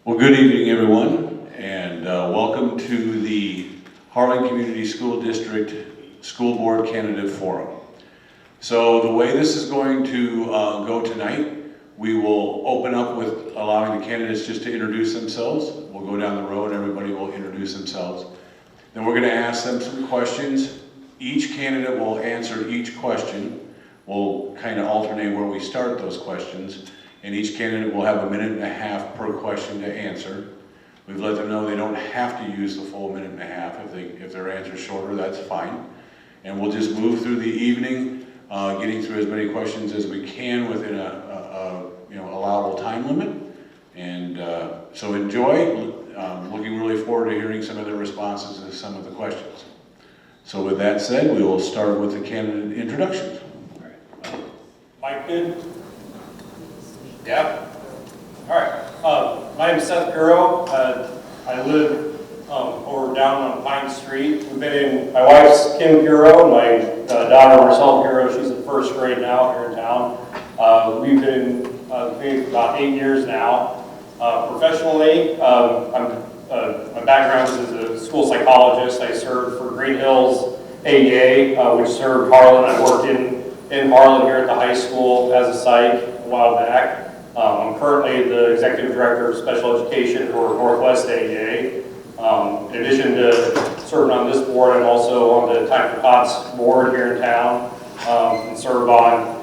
Well, good evening, everyone, and welcome to the Harlan Community School District School Board Candidate Forum. So the way this is going to go tonight, we will open up with allowing the candidates just to introduce themselves. We'll go down the road, everybody will introduce themselves. Then we're going to ask them some questions. Each candidate will answer each question. We'll kind of alternate where we start those questions. And each candidate will have 1.5 minutes per question to answer. We've let them know they don't have to use the full 1.5 minutes. If their answer's shorter, that's fine. And we'll just move through the evening, getting through as many questions as we can within a allowable time limit. And so enjoy. Looking really forward to hearing some of the responses to some of the questions. So with that said, we will start with the candidate introductions. Mike, good? Yeah. All right. My name is Seth Guro. I live over down on Pine Street. We've been in, my wife's Kim Guro, and my daughter Marcel Guro. She's in first grade now here in town. We've been in the community for about 8 years now. Professionally, my background is as a school psychologist. I served for Green Hills AEA, which served Harlan. I worked in Harlan here at the high school as a psych a while back. I'm currently the Executive Director of Special Education for Northwest AEA. In addition to serving on this board, I'm also on the Time for Tots board here in town, and serve on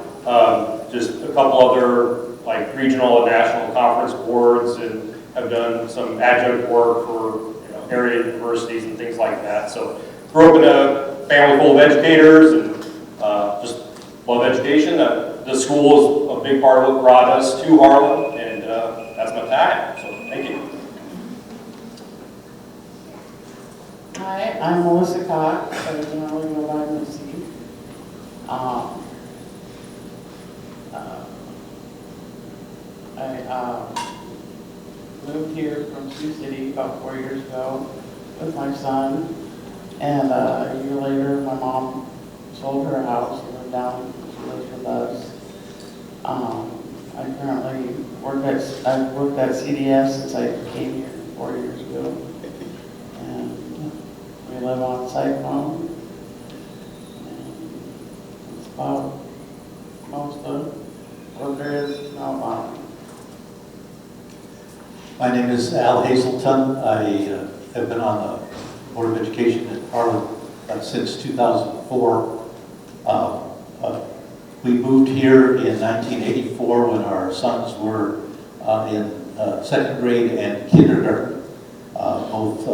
just a couple other like regional and national conference boards, and have done some adjunct work for area universities and things like that. So grew up in a family full of educators and just love education. The school is a big part of what brought us to Harlan, and that's my time. So thank you. Hi, I'm Melissa Cox. I generally go by Missy. I moved here from Sioux City about 4 years ago with my son, and a year later my mom sold her house and moved down. She lives with us. I currently I've worked at CDS since I came here 4 years ago, and we live on Cyclone, and it's about most of what there is to know about it. My name is Al Hazelton. I have been on the Board of Education at Harlan since 2004. We moved here in 1984 when our sons were in second grade and kindergarten. Both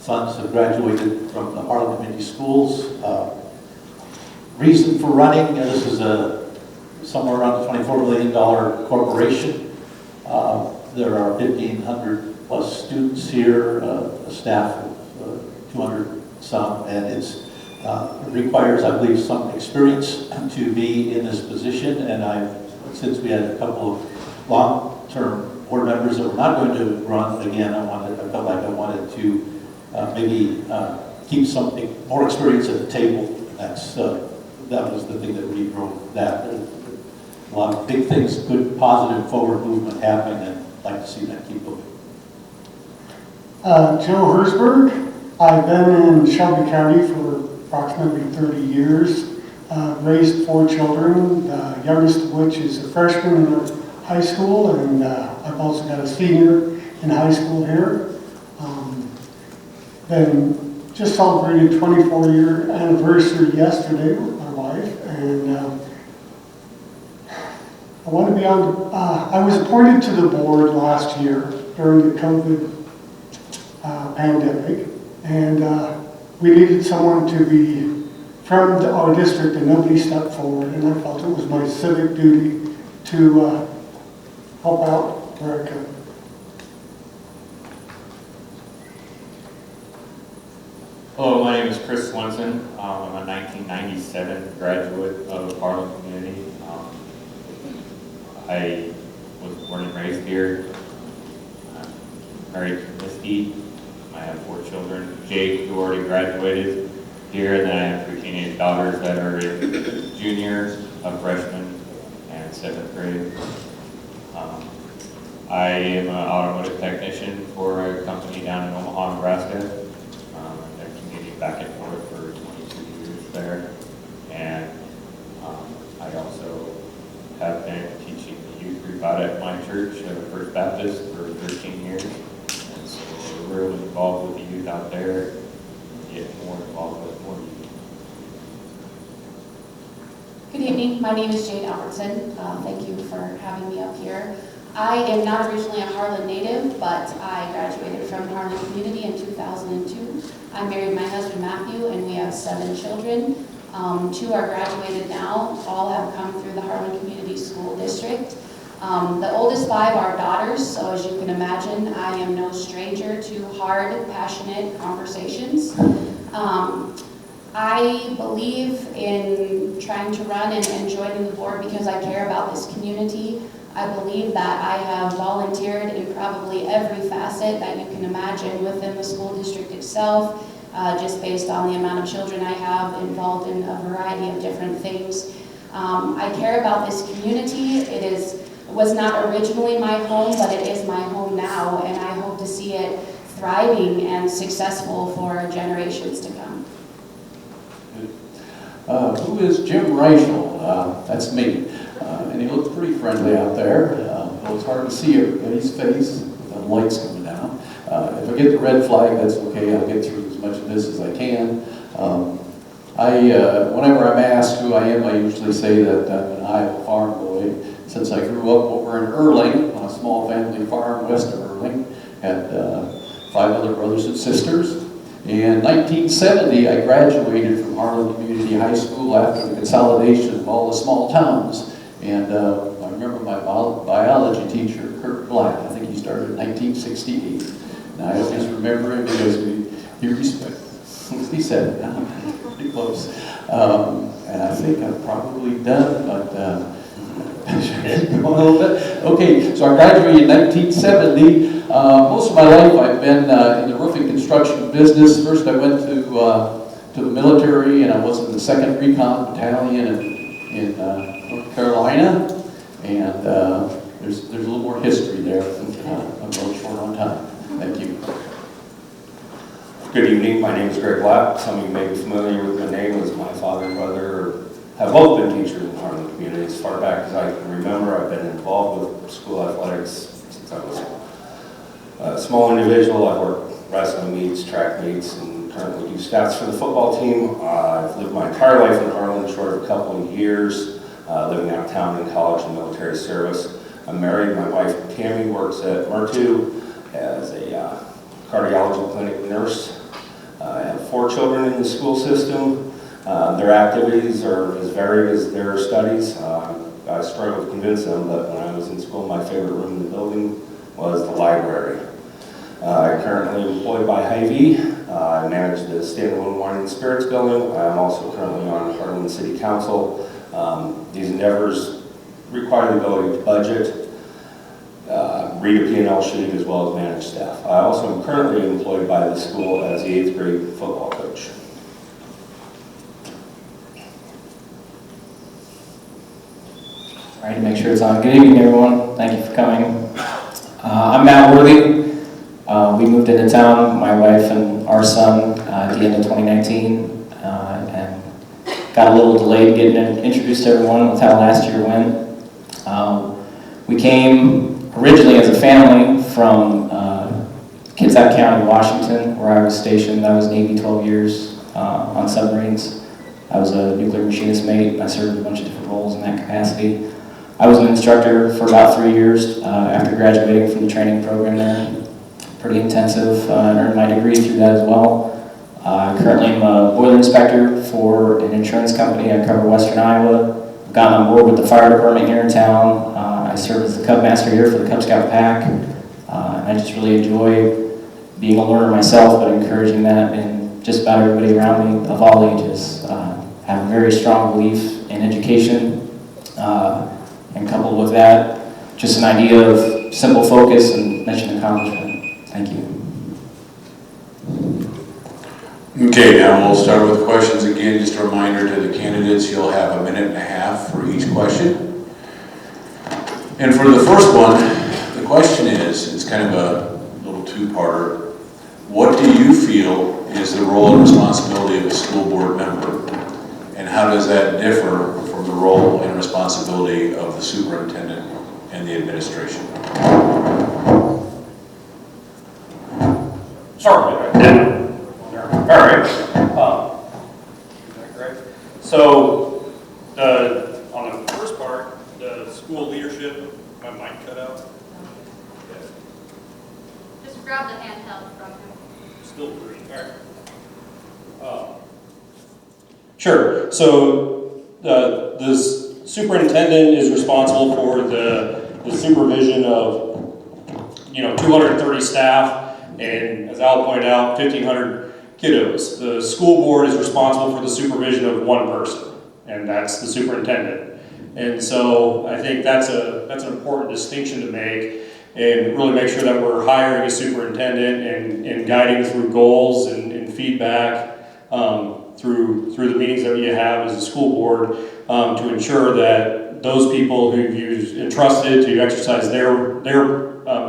sons have graduated from the Harlan Community Schools. Reason for running, this is somewhere around a $24 million corporation. There are 1,500 plus students here, a staff of 200 some, and it requires, I believe, some experience to be in this position. And since we had a couple of long-term board members that were not going to run again, I felt like I wanted to maybe keep some more experience at the table. That was the thing that really drove that. A lot of big things, good, positive, forward movement happening, and I'd like to see that keep going. Joe Hersberg. I've been in Shelby County for approximately 30 years. Raised 4 children, the youngest of which is a freshman in high school, and I've also got a senior in high school here. Then just celebrated 24-year anniversary yesterday with my wife, and I want to be on. I was appointed to the board last year during the COVID pandemic, and we needed someone to be from our district, and nobody stepped forward, and I felt it was my civic duty to help out where I could. Hello, my name is Chris Swenson. I'm a 1997 graduate of Harlan Community. I was born and raised here. I'm married to Misty. I have 4 children. Jake, who already graduated here, and then I have 3 teenage daughters that are in junior, a freshman, and 7th grade. I am an automotive technician for a company down in Omaha, Nebraska. I've commuted back and forth for 22 years there. And I also have been teaching the youth group out at my church, First Baptist, for 13 years. And so we're really involved with the youth out there, get more involved with more youth. Good evening, my name is Jane Albertson. Thank you for having me up here. I am not originally a Harlan native, but I graduated from Harlan Community in 2002. I married my husband Matthew, and we have 7 children. 2 are graduated now. All have come through the Harlan Community School District. The oldest 5 are daughters, so as you can imagine, I am no stranger to hard, passionate conversations. I believe in trying to run and joining the board because I care about this community. I believe that I have volunteered in probably every facet that you can imagine within the school district itself, just based on the amount of children I have involved in a variety of different things. I care about this community. It was not originally my home, but it is my home now, and I hope to see it thriving and successful for generations to come. Who is Jim Reichel? That's me. And he looks pretty friendly out there. It's hard to see everybody's face with the lights coming down. If I get the red flag, that's okay. I'll get through as much of this as I can. Whenever I'm asked who I am, I usually say that I'm an Iowa farm boy. Since I grew up over in Erling, on a small family farm west of Erling, had 5 other brothers and sisters. In 1970, I graduated from Harlan Community High School after the consolidation of all the small towns. And I remember my biology teacher, Kurt Black. I think he started in 1968. And I just remember him because he respected 67, pretty close. And I think I'm probably done, but going a little bit. Okay, so I graduated in 1970. Most of my life I've been in the roofing construction business. First I went to the military, and I was in the 2nd Recon Battalion in North Carolina. And there's a little more history there. I'm really short on time. Thank you. Good evening, my name is Greg Black. Some of you may be familiar with my name, as my father and brother have both been teachers in the Harlan community. As far back as I can remember, I've been involved with school athletics since I was a small individual. I've worked wrestling meets, track meets, and currently do stats for the football team. I've lived my entire life in Harlan, short of a couple of years, living out of town in college and military service. I'm married. My wife, Tammy, works at Murtu as a cardiology clinic nurse. I have 4 children in the school system. Their activities are as varied as their studies. I struggled to convince them that when I was in school, my favorite room in the building was the library. I currently am employed by Hy-Vee. I manage the standalone wine and spirits building. I am also currently on Harlan City Council. These endeavors require the ability to budget, read a P&L sheet, as well as manage staff. I also am currently employed by the school as the 8th grade football coach. All right, make sure it's on. Good evening, everyone. Thank you for coming. I'm Matt Worthy. We moved into town, my wife and our son, at the end of 2019, and got a little delayed getting introduced to everyone with how last year went. We came originally as a family from Kitsap County, Washington, where I was stationed. I was Navy 12 years on submarines. I was a nuclear machinist mate. I served a bunch of different roles in that capacity. I was an instructor for about 3 years after graduating from the training program there. Pretty intensive, and earned my degree through that as well. Currently I'm a boiler inspector for an insurance company. I cover Western Iowa. I've gotten on board with the fire department here in town. I serve as the Cub Master here for the Cub Scout Pack. And I just really enjoy being a learner myself, but encouraging that in just about everybody around me of all ages. Have a very strong belief in education. And coupled with that, just an idea of simple focus and mission accomplishment. Thank you. Okay, now we'll start with questions again. Just a reminder to the candidates, you'll have 1.5 minutes for each question. And for the first one, the question is, it's kind of a little two-parter. What do you feel is the role and responsibility of a school board member? And how does that differ from the role and responsibility of the superintendent and the administration? Sorry, right there. All right. Is that correct? So, on the first part, the school leadership, my mic cut out. Just grab the handheld from him. Still green. All right. Sure. So the superintendent is responsible for the supervision of 230 staff, and as Al pointed out, 1,500 kiddos. The school board is responsible for the supervision of one person, and that's the superintendent. And so I think that's an important distinction to make, and really make sure that we're hiring a superintendent and guiding through goals and feedback through the meetings that you have as a school board to ensure that those people who you've entrusted to exercise their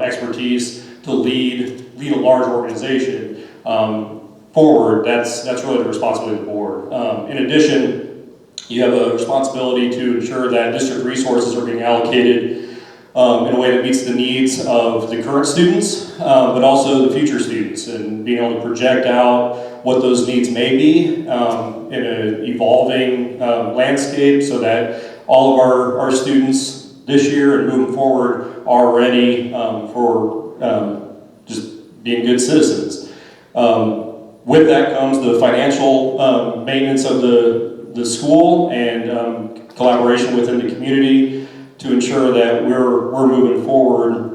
expertise to lead a large organization forward, that's really the responsibility of the board. In addition, you have a responsibility to ensure that district resources are being allocated in a way that meets the needs of the current students, but also the future students, and being able to project out what those needs may be in an evolving landscape, so that all of our students this year and moving forward are ready for just being good citizens. With that comes the financial maintenance of the school and collaboration within the community to ensure that we're moving forward.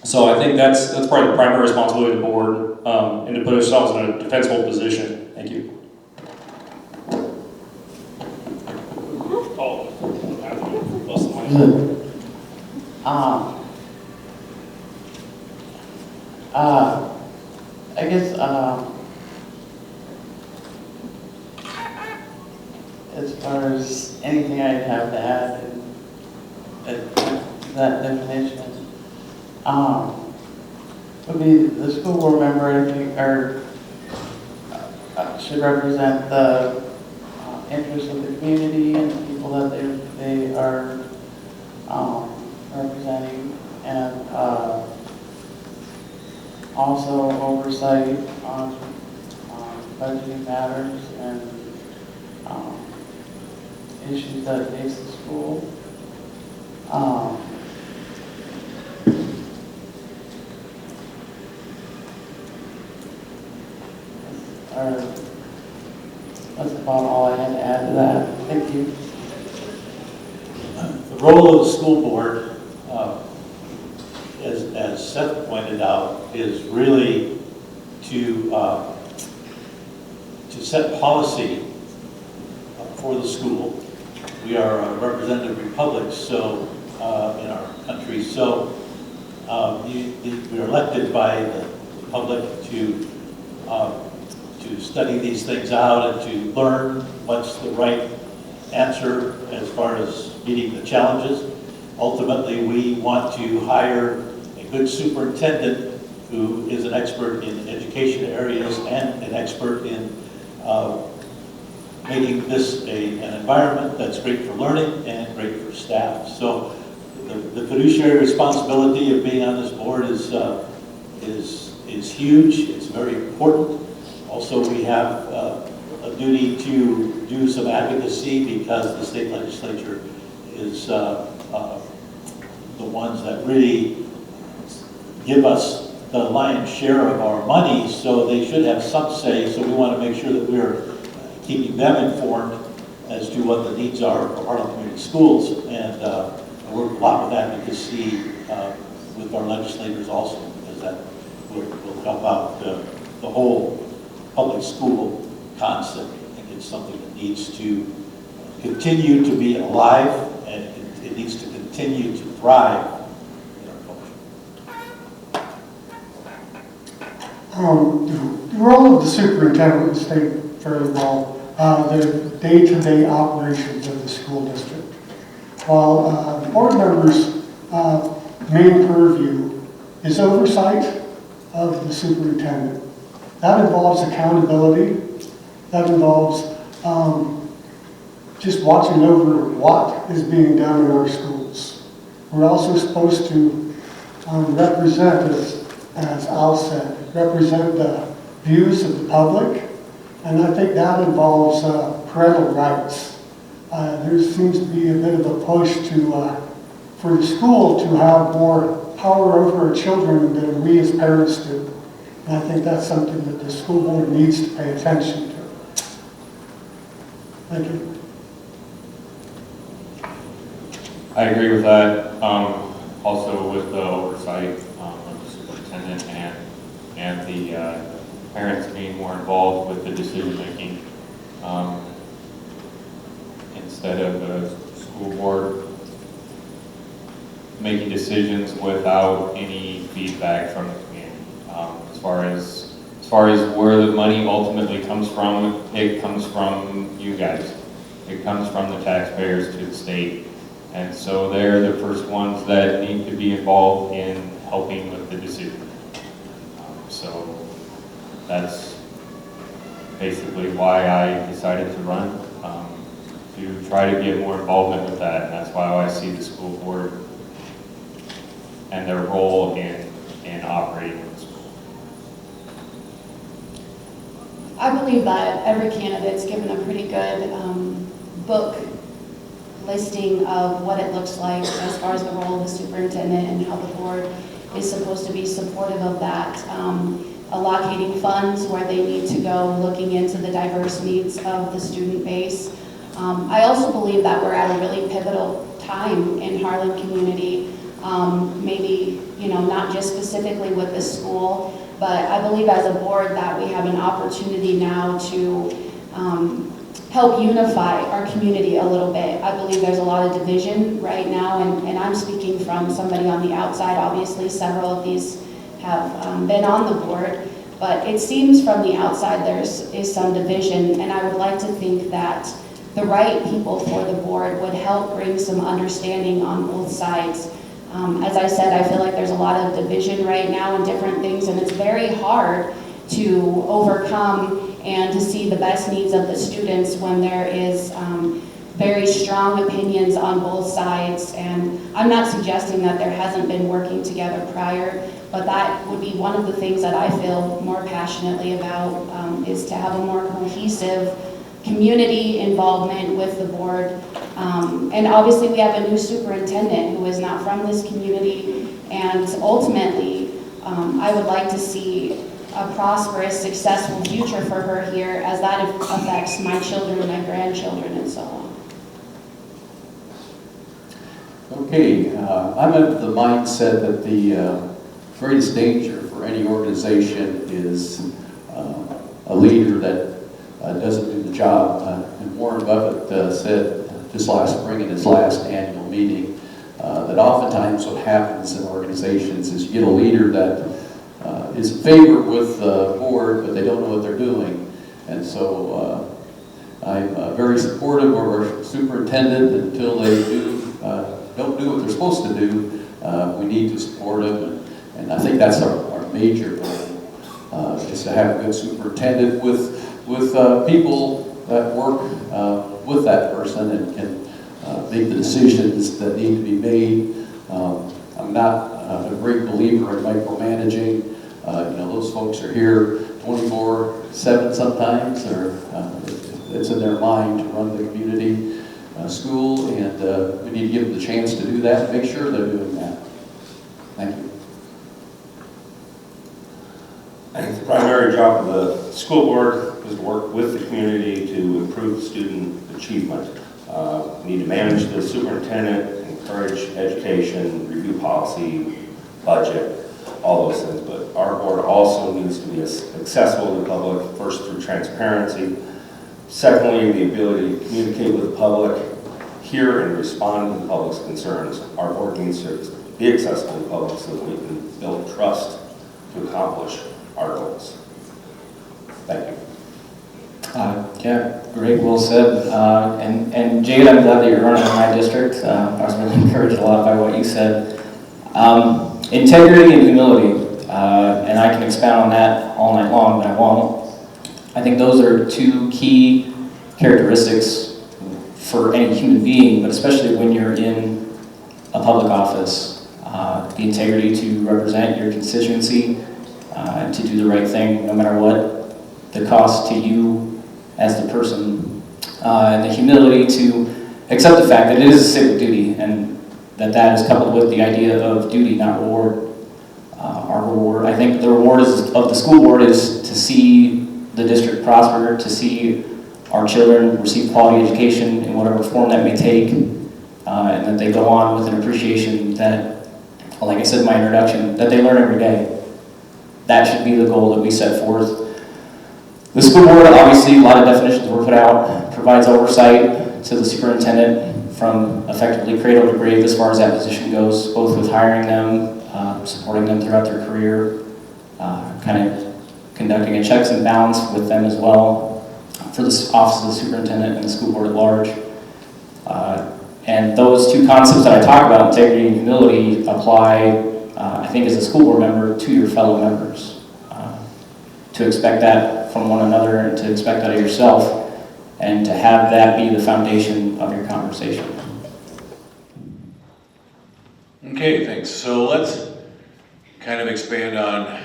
So I think that's probably the primary responsibility of the board, and to put ourselves in a defensible position. Thank you. I guess, as far as anything I'd have to add in that definition, would be the school board member, I think, should represent the interests of the community and the people that they are representing, and also oversight on budgeting matters and issues that face the school. That's about all I had to add to that. Thank you. The role of the school board, as Seth pointed out, is really to set policy for the school. We are a representative republic, so in our country, so we are elected by the public to study these things out and to learn what's the right answer as far as meeting the challenges. Ultimately, we want to hire a good superintendent who is an expert in education areas and an expert in making this an environment that's great for learning and great for staff. So the fiduciary responsibility of being on this board is huge. It's very important. Also, we have a duty to do some advocacy because the state legislature is the ones that really give us the lion's share of our money, so they should have some say. So we want to make sure that we're keeping them informed as to what the needs are for Harlan Community Schools, and work a lot with advocacy with our legislators also, because that will help out the whole public school concept. I think it's something that needs to continue to be alive, and it needs to continue to thrive in our culture. The role of the superintendent was stated fairly well. The day-to-day operations of the school district. While board members main purview is oversight of the superintendent. That involves accountability. That involves just watching over what is being done in our schools. We're also supposed to represent, as Al said, represent the views of the public, and I think that involves parental rights. There seems to be a bit of a push for the school to have more power over our children than we as parents do. And I think that's something that the school board needs to pay attention to. Thank you. I agree with that. Also with the oversight of the superintendent and the parents being more involved with the decision making instead of the school board making decisions without any feedback from the community. As far as where the money ultimately comes from, it comes from you guys. It comes from the taxpayers to the state. And so they're the first ones that need to be involved in helping with the decision. So that's basically why I decided to run, to try to get more involvement with that. And that's why I see the school board and their role in operating the school. I believe that every candidate's given a pretty good book listing of what it looks like as far as the role of the superintendent and how the board is supposed to be supportive of that. Allocating funds where they need to go, looking into the diverse needs of the student base. I also believe that we're at a really pivotal time in Harlan community. Maybe, not just specifically with the school, but I believe as a board that we have an opportunity now to help unify our community a little bit. I believe there's a lot of division right now, and I'm speaking from somebody on the outside. Obviously, several of these have been on the board, but it seems from the outside there is some division, and I would like to think that the right people for the board would help bring some understanding on both sides. As I said, I feel like there's a lot of division right now in different things, and it's very hard to overcome and to see the best needs of the students when there is very strong opinions on both sides. And I'm not suggesting that there hasn't been working together prior, but that would be one of the things that I feel more passionately about, is to have a more cohesive community involvement with the board. And obviously we have a new superintendent who is not from this community, and ultimately I would like to see a prosperous, successful future for her here, as that affects my children, my grandchildren, and so on. Okay, I'm of the mindset that the greatest danger for any organization is a leader that doesn't do the job. And Warren Buffett said just last spring in his last annual meeting that oftentimes what happens in organizations is you get a leader that is in favor with the board, but they don't know what they're doing. And so I'm very supportive of our superintendent. Until they don't do what they're supposed to do, we need to support them. And I think that's our major goal, is to have a good superintendent with people that work with that person and can make the decisions that need to be made. I'm not a great believer in micromanaging. Those folks are here 24/7 sometimes, or it's in their mind to run the community school, and we need to give them the chance to do that and make sure they're doing that. Thank you. I think the primary job of the school board is to work with the community to improve student achievement. We need to manage the superintendent, encourage education, review policy, budget, all those things. But our board also needs to be accessible to the public, first through transparency. Secondly, the ability to communicate with the public, hear and respond to the public's concerns. Our board needs to be accessible to the public so that we can build trust to accomplish our goals. Thank you. Yeah, great, well said. And Jade, I'm glad that you're running in my district. I was really encouraged a lot by what you said. Integrity and humility, and I can expound on that all night long, but I won't. I think those are two key characteristics for any human being, but especially when you're in a public office. The integrity to represent your constituency, to do the right thing no matter what the cost to you as the person, and the humility to accept the fact that it is a civic duty and that is coupled with the idea of duty, not reward. Our reward, I think the reward of the school board is to see the district prosper, to see our children receive quality education in whatever form that may take, and that they go on with an appreciation that, like I said in my introduction, that they learn every day. That should be the goal that we set forth. The school board, obviously, a lot of definitions were put out, provides oversight to the superintendent from effectively cradle to grave as far as that position goes, both with hiring them, supporting them throughout their career, kind of conducting a checks and balance with them as well for the office of the superintendent and the school board at large. And those two concepts that I talk about, integrity and humility, apply, I think, as a school board member to your fellow members. To expect that from one another and to expect that of yourself, and to have that be the foundation of your conversation. Okay, thanks. So let's kind of expand on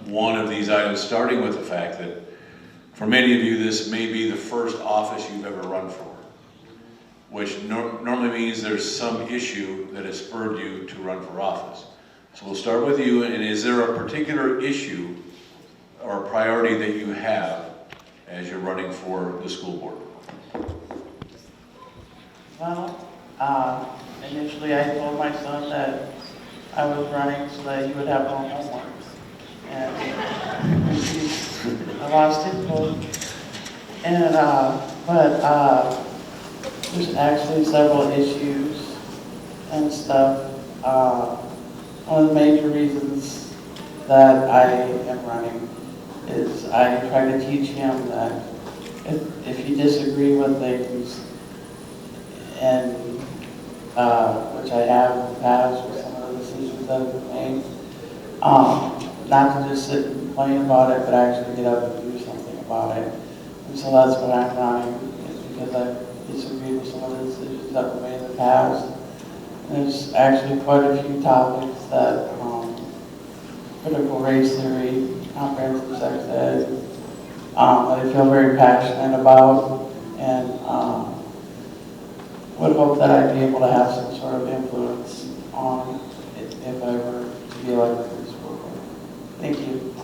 one of these items, starting with the fact that for many of you, this may be the first office you've ever run for, which normally means there's some issue that has spurred you to run for office. So we'll start with you, and is there a particular issue or a priority that you have as you're running for the school board? Well, initially I told my son that I was running so that he would have no homework. And I lost his vote. And, but there's actually several issues and stuff. One of the major reasons that I am running is I try to teach him that if you disagree with things, and which I have in the past with some of the decisions that have been made, not to just sit and complain about it, but actually get up and do something about it. And so that's what I'm running, is because I disagree with some of the decisions that were made in the past. There's actually quite a few topics that critical race theory, comprehensive sex ed, that I feel very passionate about, and would hope that I'd be able to have some sort of influence on it if I were to be elected to the school board. Thank you.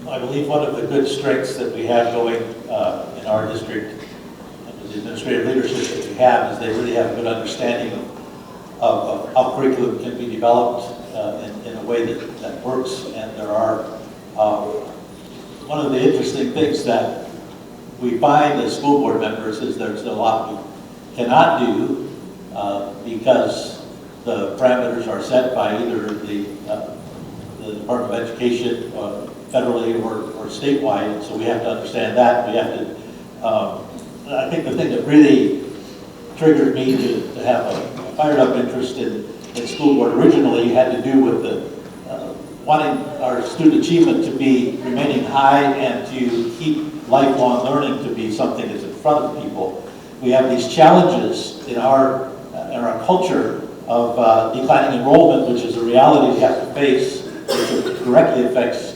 I believe one of the good strengths that we have going in our district, the administrative leadership that we have, is they really have a good understanding of how curriculum can be developed in a way that works. And there are, one of the interesting things that we find as school board members is there's a lot we cannot do because the parameters are set by either the Department of Education federally or statewide, so we have to understand that. We have to, I think the thing that really triggered me to have a fired up interest in school board originally had to do with the wanting our student achievement to be remaining high and to keep lifelong learning to be something that's in front of people. We have these challenges in our culture of declining enrollment, which is a reality we have to face, which directly affects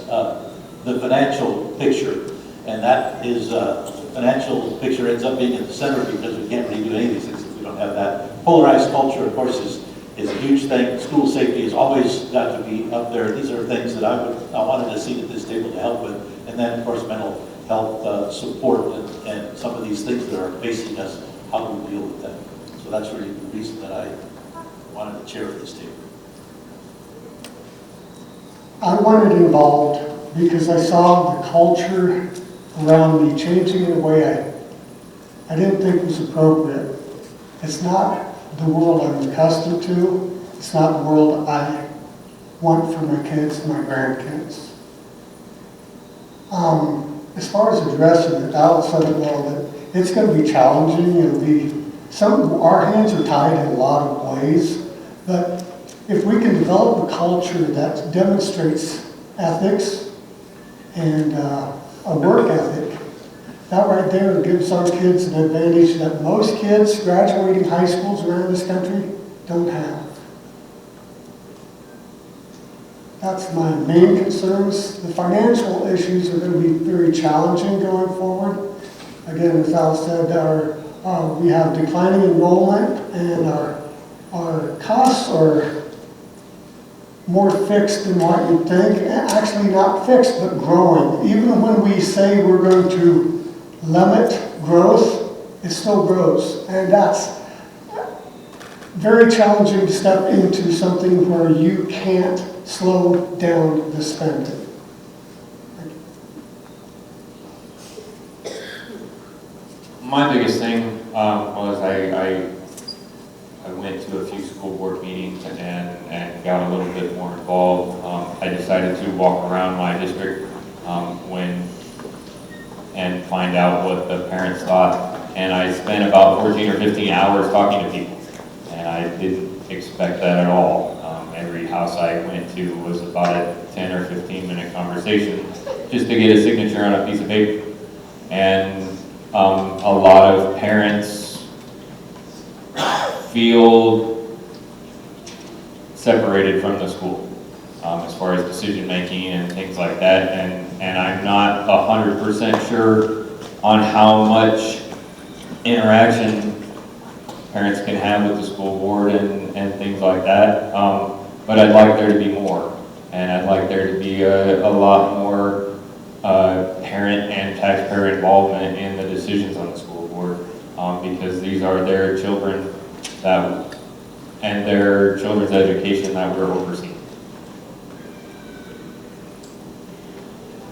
the financial picture. And that is, the financial picture ends up being at the center because we can't really do any of these things if we don't have that. Polarized culture, of course, is a huge thing. School safety has always got to be up there. These are things that I wanted to see at this table to help with. And then, of course, mental health support and some of these things that are facing us, how do we deal with them? So that's really the reason that I wanted to chair at this table. I wanted involved because I saw the culture around me changing in a way I didn't think was appropriate. It's not the world I'm accustomed to. It's not the world I want for my kids and my grandkids. As far as addressing it, I'll say that it's going to be challenging. It'll be our hands are tied in a lot of ways, But if we can develop a culture that demonstrates ethics and a work ethic, that right there gives our kids an advantage that most kids graduating high schools around this country don't have. That's my main concerns. The financial issues are going to be very challenging going forward. Again, as Al said, we have declining enrollment and our costs are more fixed than what you'd think. Actually not fixed, but growing. Even when we say we're going to limit growth, it still grows. And that's very challenging to step into something where you can't slow down the spending. My biggest thing was I went to a few school board meetings and got a little bit more involved. I decided to walk around my district and find out what the parents thought. And I spent about 14 or 15 hours talking to people. And I didn't expect that at all. Every house I went to was about a 10 or 15 minute conversation just to get a signature on a piece of paper. And a lot of parents feel separated from the school as far as decision making and things like that. And I'm not 100% sure on how much interaction parents can have with the school board and things like that. But I'd like there to be more. And I'd like there to be a lot more parent and taxpayer involvement in the decisions on the school board, because these are their children and their children's education that we're overseeing.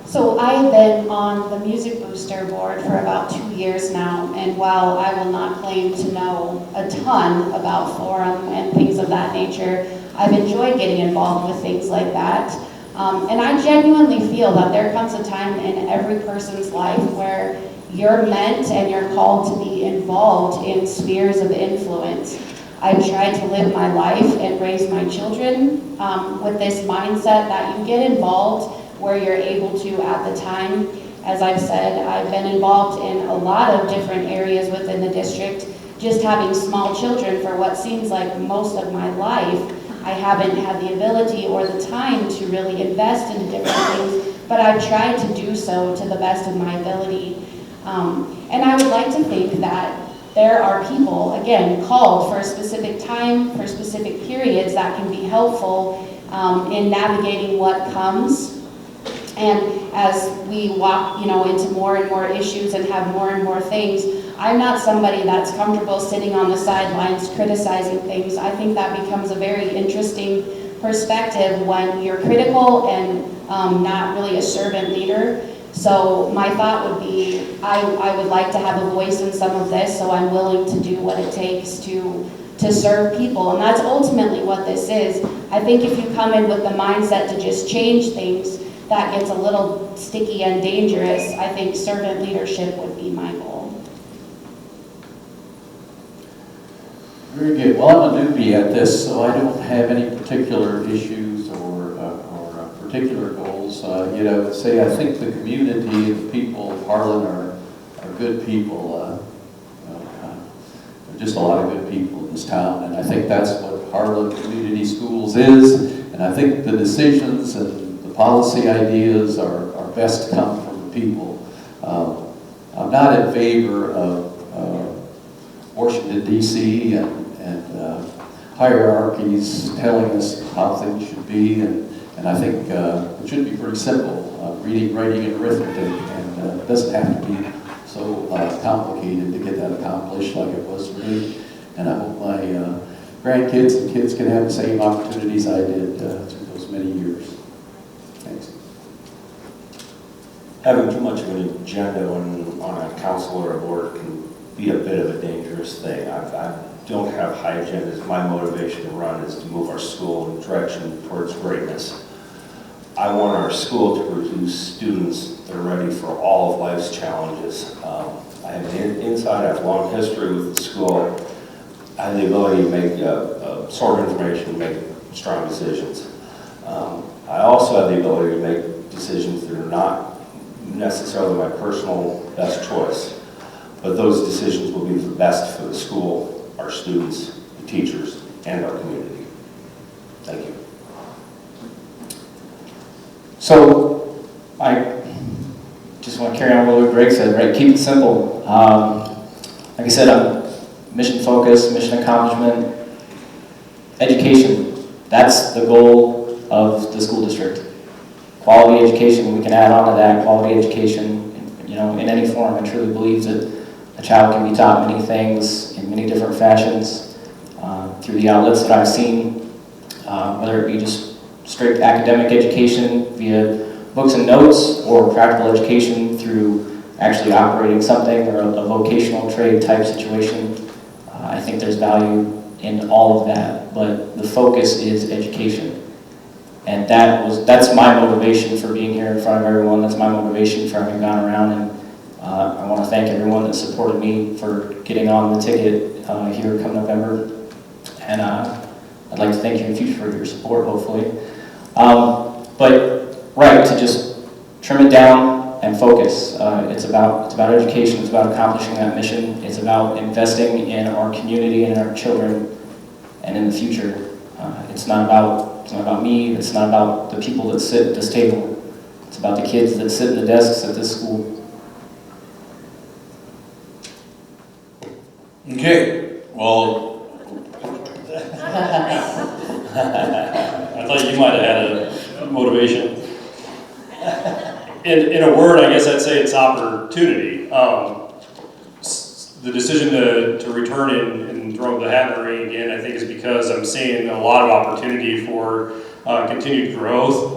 So I've been on the Music Booster board for about 2 years now, and while I will not claim to know a ton about forum and things of that nature, I've enjoyed getting involved with things like that. And I genuinely feel that there comes a time in every person's life where you're meant and you're called to be involved in spheres of influence. I've tried to live my life and raise my children with this mindset that you get involved where you're able to at the time. As I've said, I've been involved in a lot of different areas within the district. Just having small children for what seems like most of my life, I haven't had the ability or the time to really invest into different things, but I've tried to do so to the best of my ability. And I would like to think that there are people, again, called for a specific time, for specific periods that can be helpful in navigating what comes. And as we walk, into more and more issues and have more and more things, I'm not somebody that's comfortable sitting on the sidelines criticizing things. I think that becomes a very interesting perspective when you're critical and not really a servant leader. So my thought would be, I would like to have a voice in some of this, so I'm willing to do what it takes to serve people. And that's ultimately what this is. I think if you come in with the mindset to just change things, that gets a little sticky and dangerous. I think servant leadership would be my goal. Very good. Well, I'm a newbie at this, so I don't have any particular issues or particular goals. Say I think the community, the people of Harlan are good people. There are just a lot of good people in this town, and I think that's what Harlan Community Schools is. And I think the decisions and policy ideas are best to come from the people. I'm not in favor of Washington, D.C. and hierarchies telling us how things should be, and I think it should be pretty simple, reading, writing, and arithmetic, and it doesn't have to be so complicated to get that accomplished like it was for me. And I hope my grandkids and kids can have the same opportunities I did through those many years. Thanks. Having too much of an agenda on a council or a board can be a bit of a dangerous thing. I don't have high agendas. My motivation to run is to move our school in direction towards greatness. I want our school to produce students that are ready for all of life's challenges. I have an inside, I have a long history with the school. I have the ability to make, sort information, make strong decisions. I also have the ability to make decisions that are not necessarily my personal best choice, but those decisions will be the best for the school, our students, the teachers, and our community. Thank you. So, I just want to carry on what Greg said, right? Keep it simple. Like I said, I'm mission focused, mission accomplishment, education. That's the goal of the school district. Quality education, we can add on to that, quality education, you know, in any form. I truly believe that a child can be taught many things in many different fashions through the outlets that I've seen, whether it be just straight academic education via books and notes, or practical education through actually operating something, or a vocational trade type situation. I think there's value in all of that, but the focus is education. And that's my motivation for being here in front of everyone. That's my motivation for having gone around, and I want to thank everyone that supported me for getting on the ticket here come November. And I'd like to thank you in the future for your support, hopefully. But right, to just trim it down and focus. It's about education. It's about accomplishing that mission. It's about investing in our community and our children and in the future. It's not about me. It's not about the people that sit at this table. It's about the kids that sit at the desks at this school. Okay, well, I thought you might have had a motivation. In a word, I guess I'd say it's opportunity. The decision to return and throw the hat in the ring again, I think, is because I'm seeing a lot of opportunity for continued growth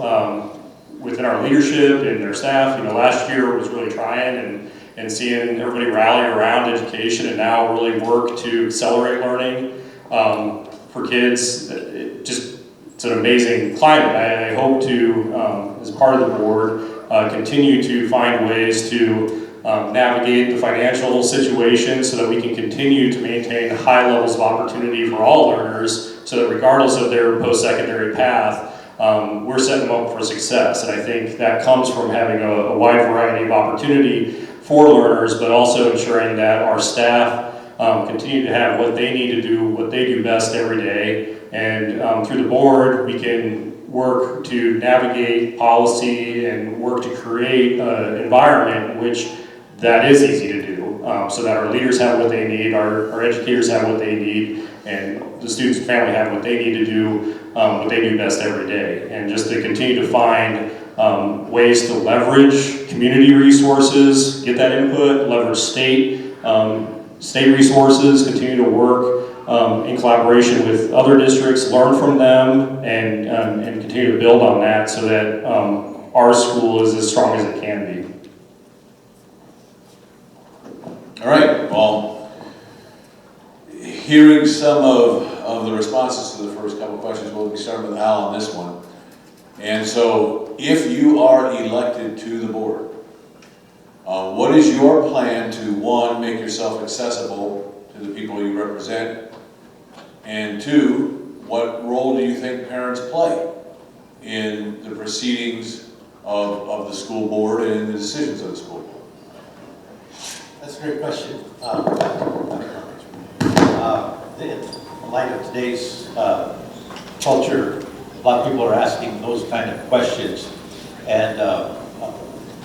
within our leadership and their staff. You know, last year was really trying, and seeing everybody rally around education and now really work to accelerate learning for kids. It's an amazing climate. I hope to, as part of the board, continue to find ways to navigate the financial situation so that we can continue to maintain high levels of opportunity for all learners, so that regardless of their post-secondary path, we're setting them up for success. And I think that comes from having a wide variety of opportunity for learners, but also ensuring that our staff continue to have what they need to do, what they do best every day. And through the board, we can work to navigate policy and work to create an environment in which that is easy to do, so that our leaders have what they need, our educators have what they need, and the students and family have what they need to do what they do best every day. And just to continue to find ways to leverage community resources, get that input, leverage state resources, continue to work in collaboration with other districts, learn from them, and continue to build on that so that our school is as strong as it can be. all right, well, hearing some of the responses to the first couple of questions, we'll be starting with Al on this one. And so, if you are elected to the board, what is your plan to, one, make yourself accessible to the people you represent, and two, what role do you think parents play in the proceedings of the school board and in the decisions of the school board? That's a great question. In light of today's culture, a lot of people are asking those kind of questions. And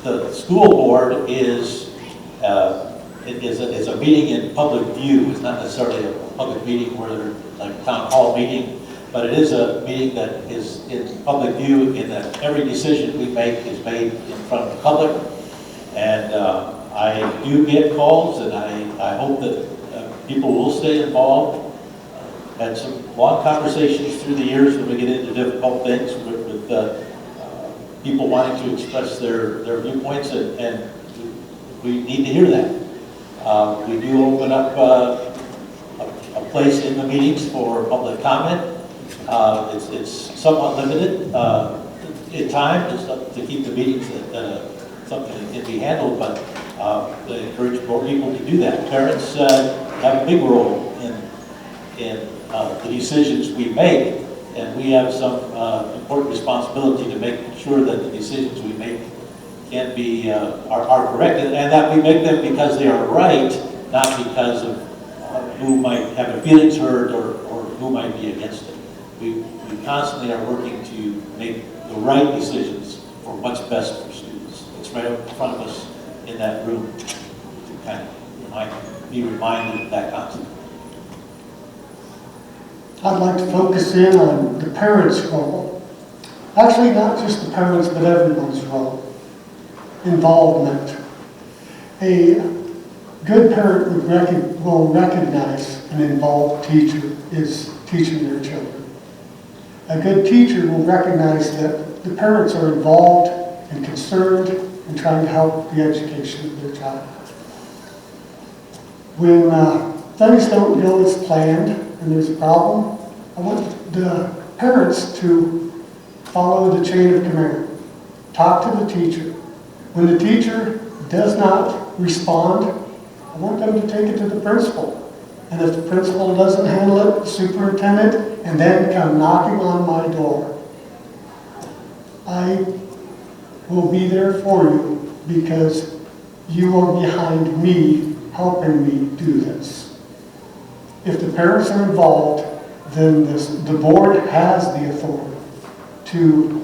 the school board is a meeting in public view. It's not necessarily a public meeting where they're like a town hall meeting, but it is a meeting that is in public view in that every decision we make is made in front of the public. And I do get calls, and I hope that people will stay involved. Had some long conversations through the years when we get into difficult things with people wanting to express their viewpoints, and we need to hear that. We do open up a place in the meetings for public comment. It's somewhat limited in time, just to keep the meetings something that can be handled, but I encourage more people to do that. Parents have a big role in the decisions we make, and we have some important responsibility to make sure that the decisions we make can be, are correct, and that we make them because they are right, not because of who might have their feelings hurt or who might be against it. We constantly are working to make the right decisions for what's best for students. It's right up in front of us in that room to kind of be reminded of that concept. I'd like to focus in on the parents' role. Actually, not just the parents, but everyone's role. Involvement. A good parent will recognize an involved teacher is teaching their children. A good teacher will recognize that the parents are involved and concerned in trying to help the education of their child. When things don't go as planned and there's a problem, I want the parents to follow the chain of command. Talk to the teacher. When the teacher does not respond, I want them to take it to the principal. And if the principal doesn't handle it, the superintendent, and then come knocking on my door. I will be there for you because you are behind me, helping me do this. If the parents are involved, then the board has the authority to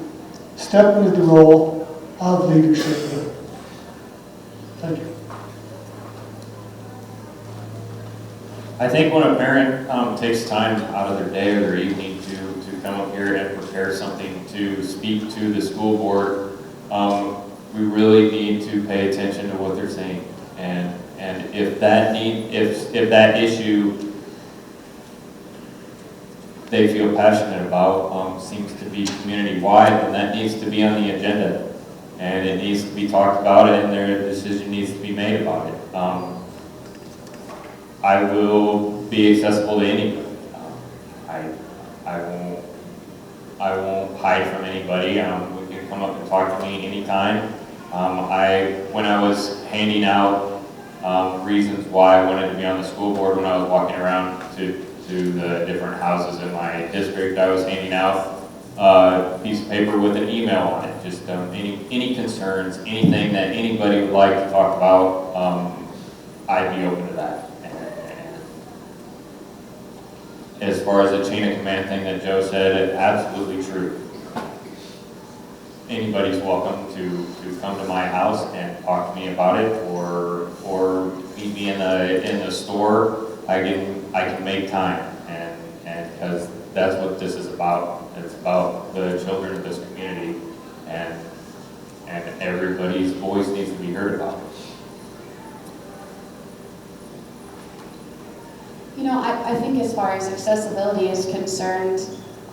step into the role of leadership. Thank you. I think when a parent takes time out of their day or their evening to come up here and prepare something to speak to the school board, we really need to pay attention to what they're saying. And if that issue they feel passionate about seems to be community-wide, then that needs to be on the agenda. And it needs to be talked about, and their decision needs to be made about it. I will be accessible to anybody. I won't hide from anybody. You can come up and talk to me anytime. When I was handing out reasons why I wanted to be on the school board, when I was walking around to the different houses in my district, I was handing out a piece of paper with an email on it. Just any concerns, anything that anybody would like to talk about, I'd be open to that. As far as the chain of command thing that Joe said, absolutely true. Anybody's welcome to come to my house and talk to me about it, or meet me in the store. I can make time, and because that's what this is about. It's about the children of this community, and everybody's voice needs to be heard about. You know, I think as far as accessibility is concerned,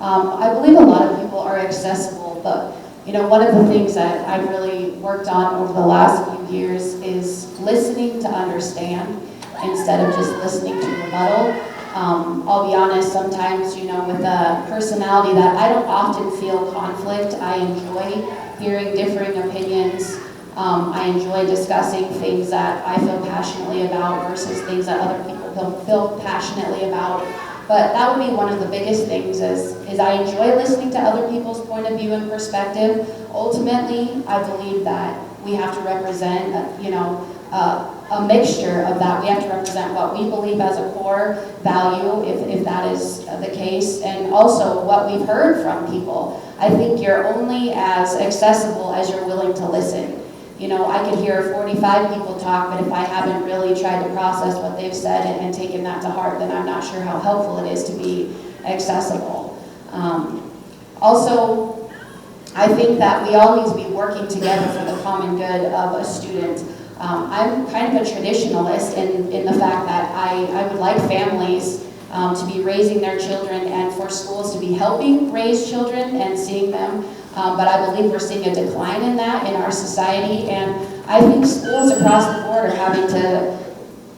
I believe a lot of people are accessible, but you know, one of the things that I've really worked on over the last few years is listening to understand instead of just listening to rebuttal. I'll be honest, sometimes, you know, with a personality that I don't often feel conflict. I enjoy hearing differing opinions. I enjoy discussing things that I feel passionately about versus things that other people feel passionately about. But that would be one of the biggest things is I enjoy listening to other people's point of view and perspective. Ultimately, I believe that we have to represent, a mixture of that. We have to represent what we believe as a core value, if that is the case, and also what we've heard from people. I think you're only as accessible as you're willing to listen. You know, I could hear 45 people talk, but if I haven't really tried to process what they've said and taken that to heart, then I'm not sure how helpful it is to be accessible. Also, I think that we all need to be working together for the common good of a student. I'm kind of a traditionalist in the fact that I would like families to be raising their children and for schools to be helping raise children and seeing them. But I believe we're seeing a decline in that in our society, and I think schools across the board are having to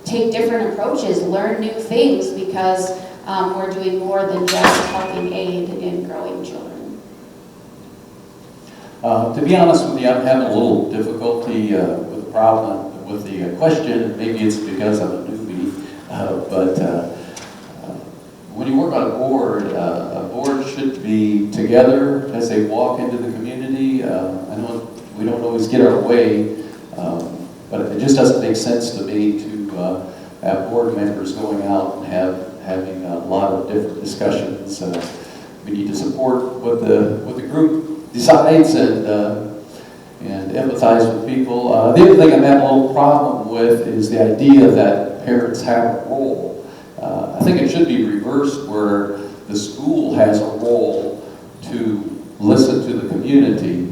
take different approaches, learn new things, because we're doing more than just helping aid in growing children. To be honest with you, I'm having a little difficulty with the problem, with the question. Maybe it's because I'm a newbie, but when you work on a board should be together as they walk into the community. I know we don't always get our way, but it just doesn't make sense to me to have board members going out and having a lot of different discussions. We need to support what the group decides and empathize with people. The other thing I'm having a little problem with is the idea that parents have a role. I think it should be reversed, where the school has a role to listen to the community.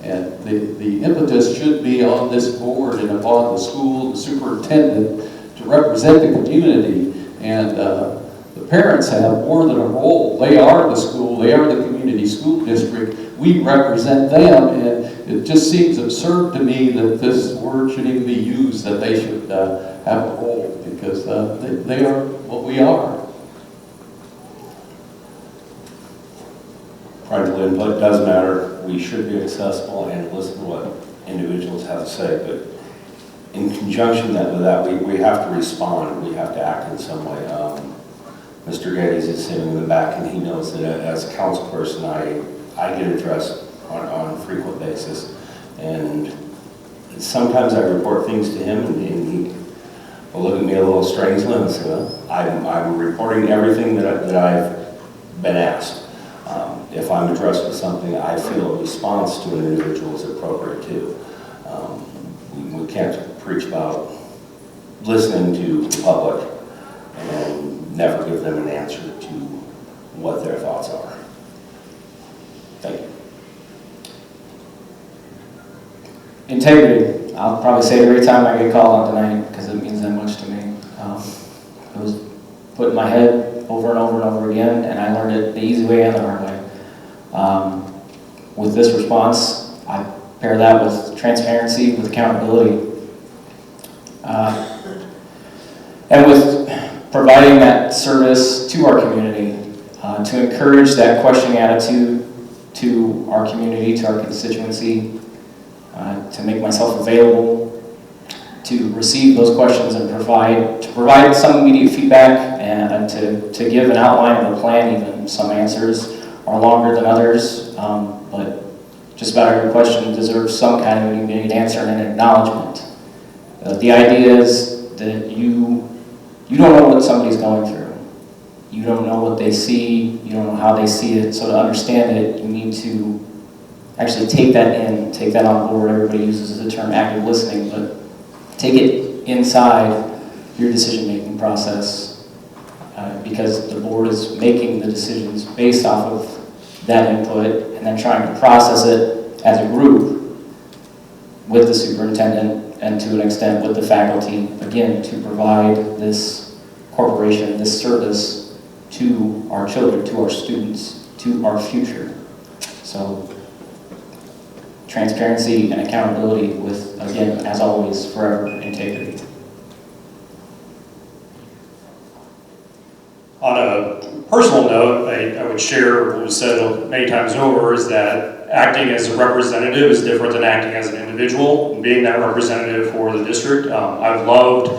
And the impetus should be on this board and upon the school, the superintendent, to represent the community. And the parents have more than a role. They are the school, they are the community school district. We represent them, and it just seems absurd to me that this word should even be used, that they should have a role, because they are what we are. Parental input does matter. We should be accessible and listen to what individuals have to say, but in conjunction with that, we have to respond. We have to act in some way. Mr. Geddes is sitting in the back, and he knows that as a council person, I get addressed on a frequent basis, and sometimes I report things to him, and he will look at me a little strangely and say, well, I'm reporting everything that I've been asked. If I'm addressed with something, I feel a response to an individual is appropriate too. We can't preach about listening to the public and never give them an answer to what their thoughts are. Thank you. Integrity. I'll probably say it every time I get called on tonight, because it means that much to me. It was put in my head over and over and over again, and I learned it the easy way and the hard way. With this response, I pair that with transparency, with accountability, and with providing that service to our community, to encourage that questioning attitude to our community, to our constituency, to make myself available, to receive those questions and provide some immediate feedback, and to give an outline of a plan. Even some answers are longer than others, but just about every question deserves some kind of immediate answer and an acknowledgement. The idea is that you don't know what somebody's going through. You don't know what they see. You don't know how they see it. So to understand it, you need to actually take that in, take that on board. Everybody uses the term active listening, but take it inside your decision-making process, because the board is making the decisions based off of that input and then trying to process it as a group with the superintendent and to an extent with the faculty, again, to provide this corporation, this service to our children, to our students, to our future. So transparency and accountability with, again, as always, forever integrity. On a personal note, I would share what was said many times over, is that acting as a representative is different than acting as an individual, and being that representative for the district. I've loved,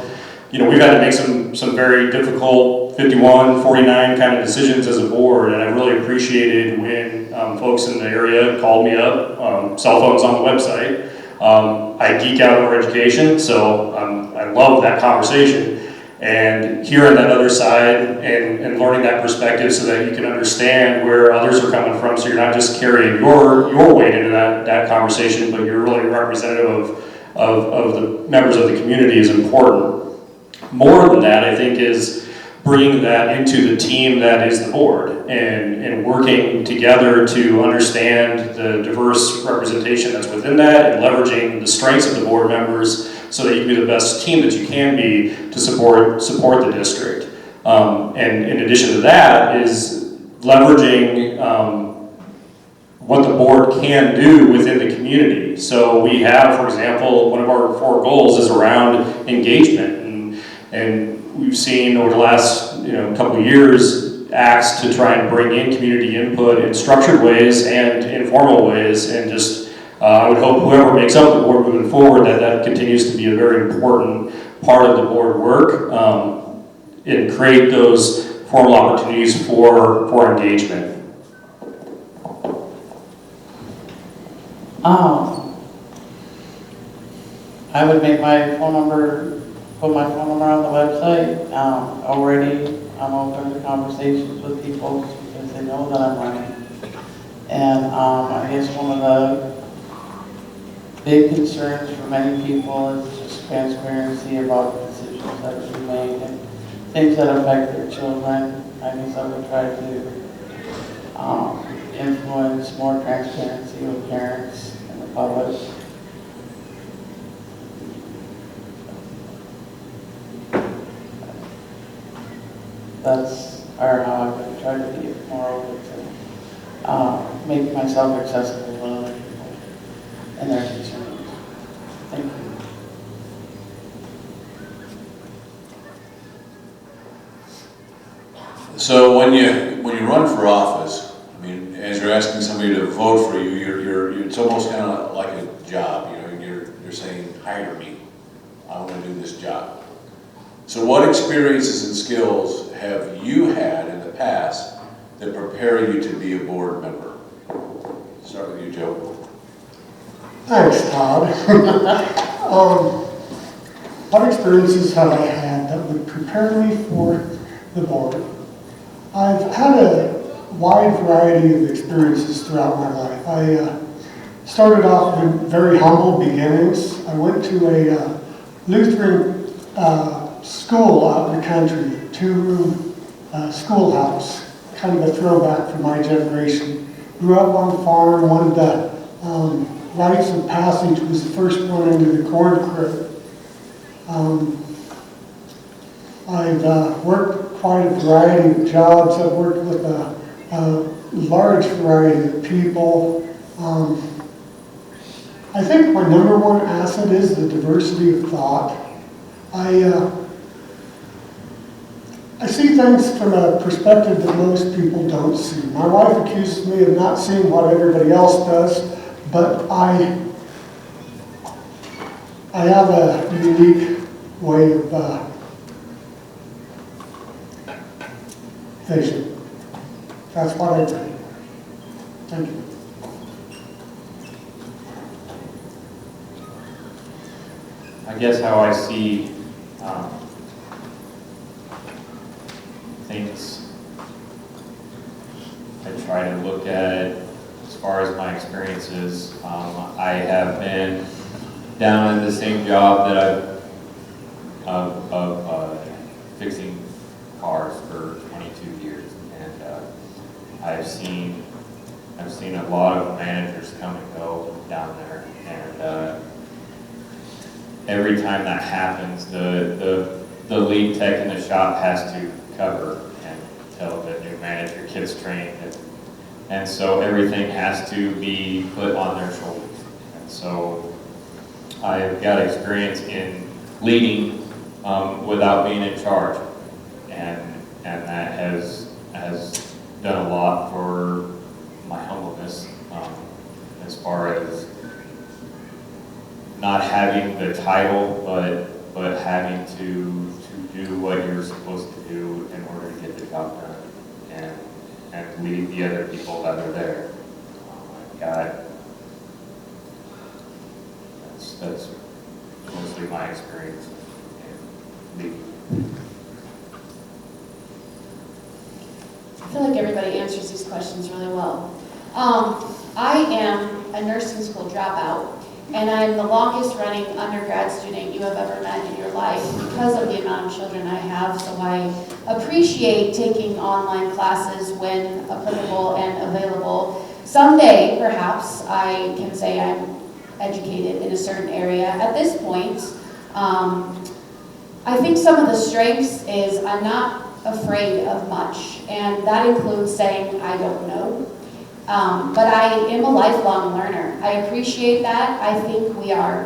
we've had to make some very difficult 51, 49 kind of decisions as a board, and I really appreciated when folks in the area called me up, cell phones on the website. I geek out over education, so I love that conversation. And hearing that other side and learning that perspective so that you can understand where others are coming from, so you're not just carrying your weight into that conversation, but you're really representative of the members of the community is important. More than that, I think, is bringing that into the team that is the board and working together to understand the diverse representation that's within that and leveraging the strengths of the board members so that you can be the best team that you can be to support the district. And in addition to that is leveraging what the board can do within the community. So we have, for example, one of our 4 goals is around engagement, and we've seen over the last couple of years acts to try and bring in community input in structured ways and informal ways, and just I would hope whoever makes up the board moving forward that continues to be a very important part of the board work, and create those formal opportunities for engagement. I would make my phone number, put my phone number on the website. Already, I'm open to conversations with people because they know that I'm running. And I guess one of the big concerns for many people is just transparency about the decisions that are being made and things that affect their children. I guess I would try to influence more transparency with parents and the public. That's how I would try to be more open to make myself accessible to other people and their concerns. Thank you. So when you run for office, I mean, as you're asking somebody to vote for you, it's almost kind of like a job. You know, you're saying, hire me. I want to do this job. So what experiences and skills have you had in the past that prepare you to be a board member? Start with you, Joe. Thanks, Todd. What experiences have I had that would prepare me for the board? I've had a wide variety of experiences throughout my life. I started off with very humble beginnings. I went to a Lutheran school out in the country, a two-room schoolhouse, kind of a throwback for my generation. Grew up on a farm. One of the rites of passage was the first one into the corn crib. I've worked quite a variety of jobs. I've worked with a large variety of people. I think my number one asset is the diversity of thought. I see things from a perspective that most people don't see. My wife accuses me of not seeing what everybody else does, but I have a unique way of vision. That's what I bring. Thank you. I guess how I see things, I try to look at it as far as my experiences. I have been down in the same job that of fixing cars for 22 years, and I've seen a lot of managers come and go down there, and every time that happens, the lead tech in the shop has to cover and tell the new manager gets trained, and so everything has to be put on their shoulders. And so I've got experience in leading without being in charge, and that has done a lot for my humbleness, as far as not having the title, but having to do what you're supposed to do in order to get the job done, and lead the other people that are there. That's mostly my experience in leading. I feel like everybody answers these questions really well. I am a nursing school dropout, and I'm the longest running undergrad student you have ever met in your life because of the amount of children I have, so I appreciate taking online classes when applicable and available. Someday, perhaps, I can say I'm educated in a certain area. At this point, I think some of the strengths is I'm not afraid of much, and that includes saying I don't know. But I am a lifelong learner. I appreciate that. I think we are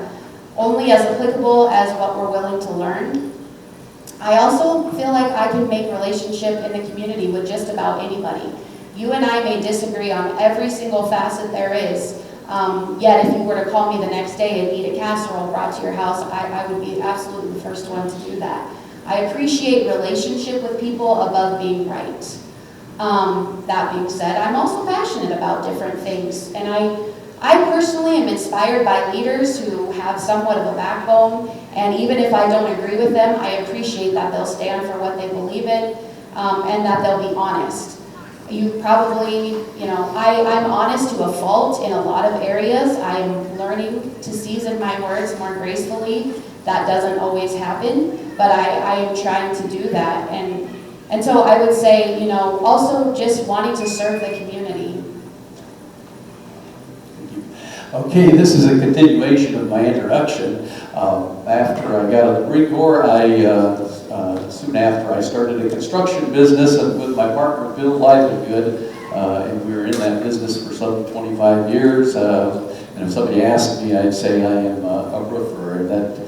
only as applicable as what we're willing to learn. I also feel like I can make relationship in the community with just about anybody. You and I may disagree on every single facet there is, yet if you were to call me the next day and need a casserole brought to your house, I would be absolutely the first one to do that. I appreciate relationship with people above being right. That being said, I'm also passionate about different things, and I personally am inspired by leaders who have somewhat of a backbone, and even if I don't agree with them, I appreciate that they'll stand for what they believe in, and that they'll be honest. You probably, I'm honest to a fault in a lot of areas. I am learning to season my words more gracefully. That doesn't always happen, but I am trying to do that. And so I would say, also just wanting to serve the community. Okay, this is a continuation of my introduction. After I got out of the Marine Corps, soon after I started a construction business with my partner Bill Liveligood, and we were in that business for some 25 years. And if somebody asked me, I'd say I am a roofer. That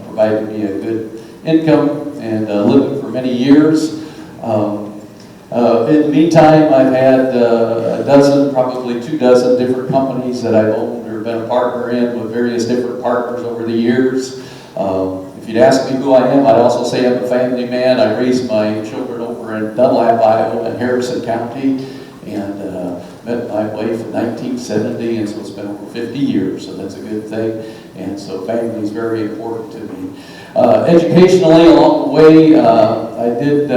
provided me a good income and living for many years. In the meantime, I've had a dozen, probably 24 different companies that I've owned or been a partner in with various different partners over the years. If you'd ask me who I am, I'd also say I'm a family man. I raised my children over in Dunlap, Iowa, in Harrison County, and met my wife in 1970, and so it's been over 50 years, so that's a good thing. And so family is very important to me. Educationally, along the way, I did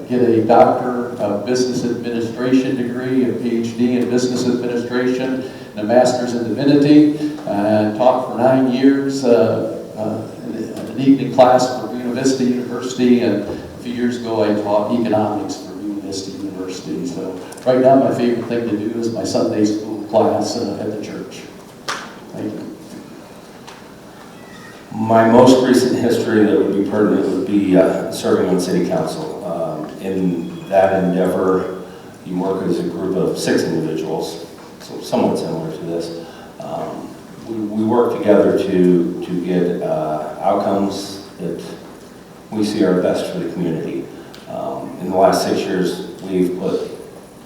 get a Doctor of Business Administration degree, a PhD in Business Administration, and a Master's in Divinity. I taught for 9 years an evening class for Buena Vista University, and a few years ago I taught economics for Buena Vista University. So right now my favorite thing to do is my Sunday school class at the church. Thank you. My most recent history that would be pertinent would be serving on city council. In that endeavor, you work as a group of 6 individuals, so somewhat similar to this. We work together to get outcomes that we see are best for the community. In the last 6 years, we've put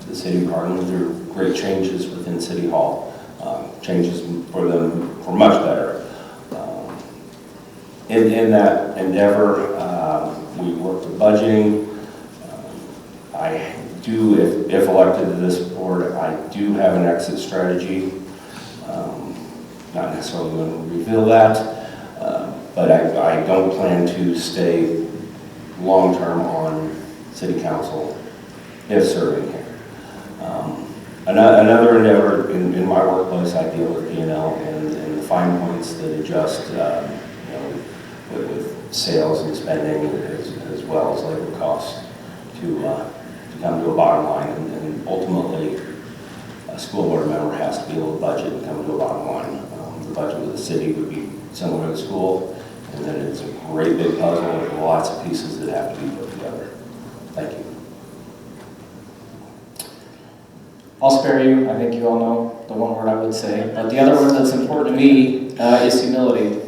the city of Harlan through great changes within City Hall, changes for them for much better. In that endeavor, we work with budgeting. I do, if elected to this board, I do have an exit strategy. Not necessarily going to reveal that, but I don't plan to stay long-term on city council if serving here. Another endeavor in my workplace, I deal with P&L and the fine points that adjust with sales and spending as well as labor costs to come to a bottom line, and ultimately a school board member has to be able to budget and come to a bottom line. The budget of the city would be similar to the school, and then it's a great big puzzle with lots of pieces that have to be put together. Thank you. I'll spare you. I think you all know the one word I would say. But the other word that's important to me is humility.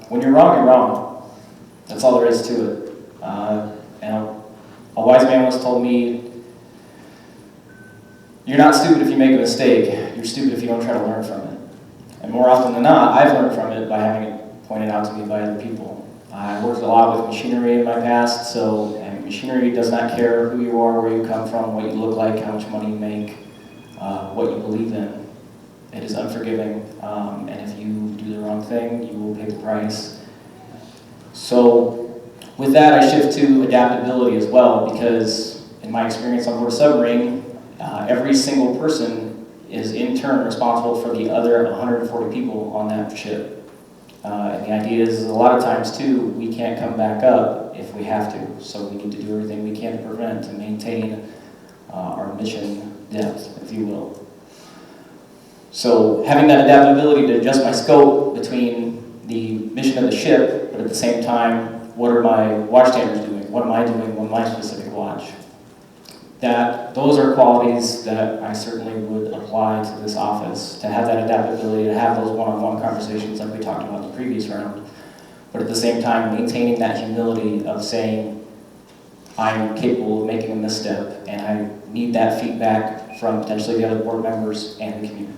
When you're wrong, you're wrong. That's all there is to it. And a wise man once told me, you're not stupid if you make a mistake. You're stupid if you don't try to learn from it. And more often than not, I've learned from it by having it pointed out to me by other people. I worked a lot with machinery in my past, and machinery does not care who you are, where you come from, what you look like, how much money you make, what you believe in. It is unforgiving, and if you do the wrong thing, you will pay the price. So with that, I shift to adaptability as well, because in my experience on board a submarine, every single person is in turn responsible for the other 140 people on that ship. And the idea is a lot of times too, we can't come back up if we have to. So we need to do everything we can to prevent and maintain our mission depth, if you will. So having that adaptability to adjust my scope between the mission of the ship, but at the same time, what are my watchstanders doing? What am I doing on my specific watch? Those are qualities that I certainly would apply to this office, to have that adaptability, to have those one-on-one conversations like we talked about in the previous round, but at the same time maintaining that humility of saying, I'm capable of making a misstep, and I need that feedback from potentially the other board members and the community.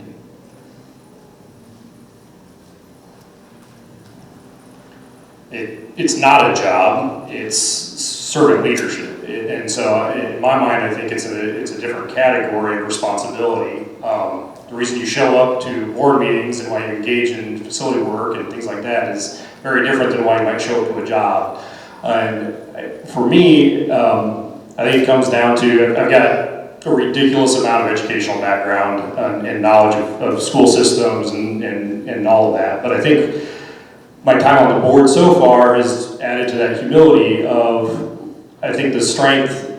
it's not a job, it's servant leadership. And so in my mind, I think it's a different category of responsibility. The reason you show up to board meetings and why you engage in facility work and things like that is very different than why you might show up to a job. And for me, I think it comes down to, I've got a ridiculous amount of educational background and knowledge of school systems and all of that. But I think my time on the board so far has added to that humility of, I think, the strength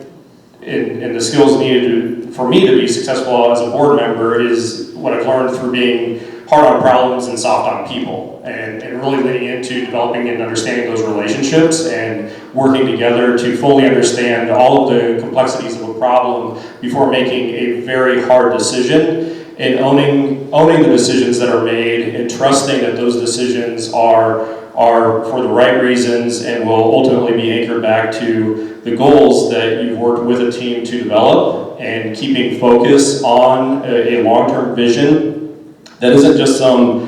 and the skills needed for me to be successful as a board member is what I've learned through being hard on problems and soft on people, and really leaning into developing and understanding those relationships and working together to fully understand all of the complexities of a problem before making a very hard decision, and owning the decisions that are made and trusting that those decisions are for the right reasons and will ultimately be anchored back to the goals that you've worked with a team to develop, and keeping focus on a long-term vision that isn't just some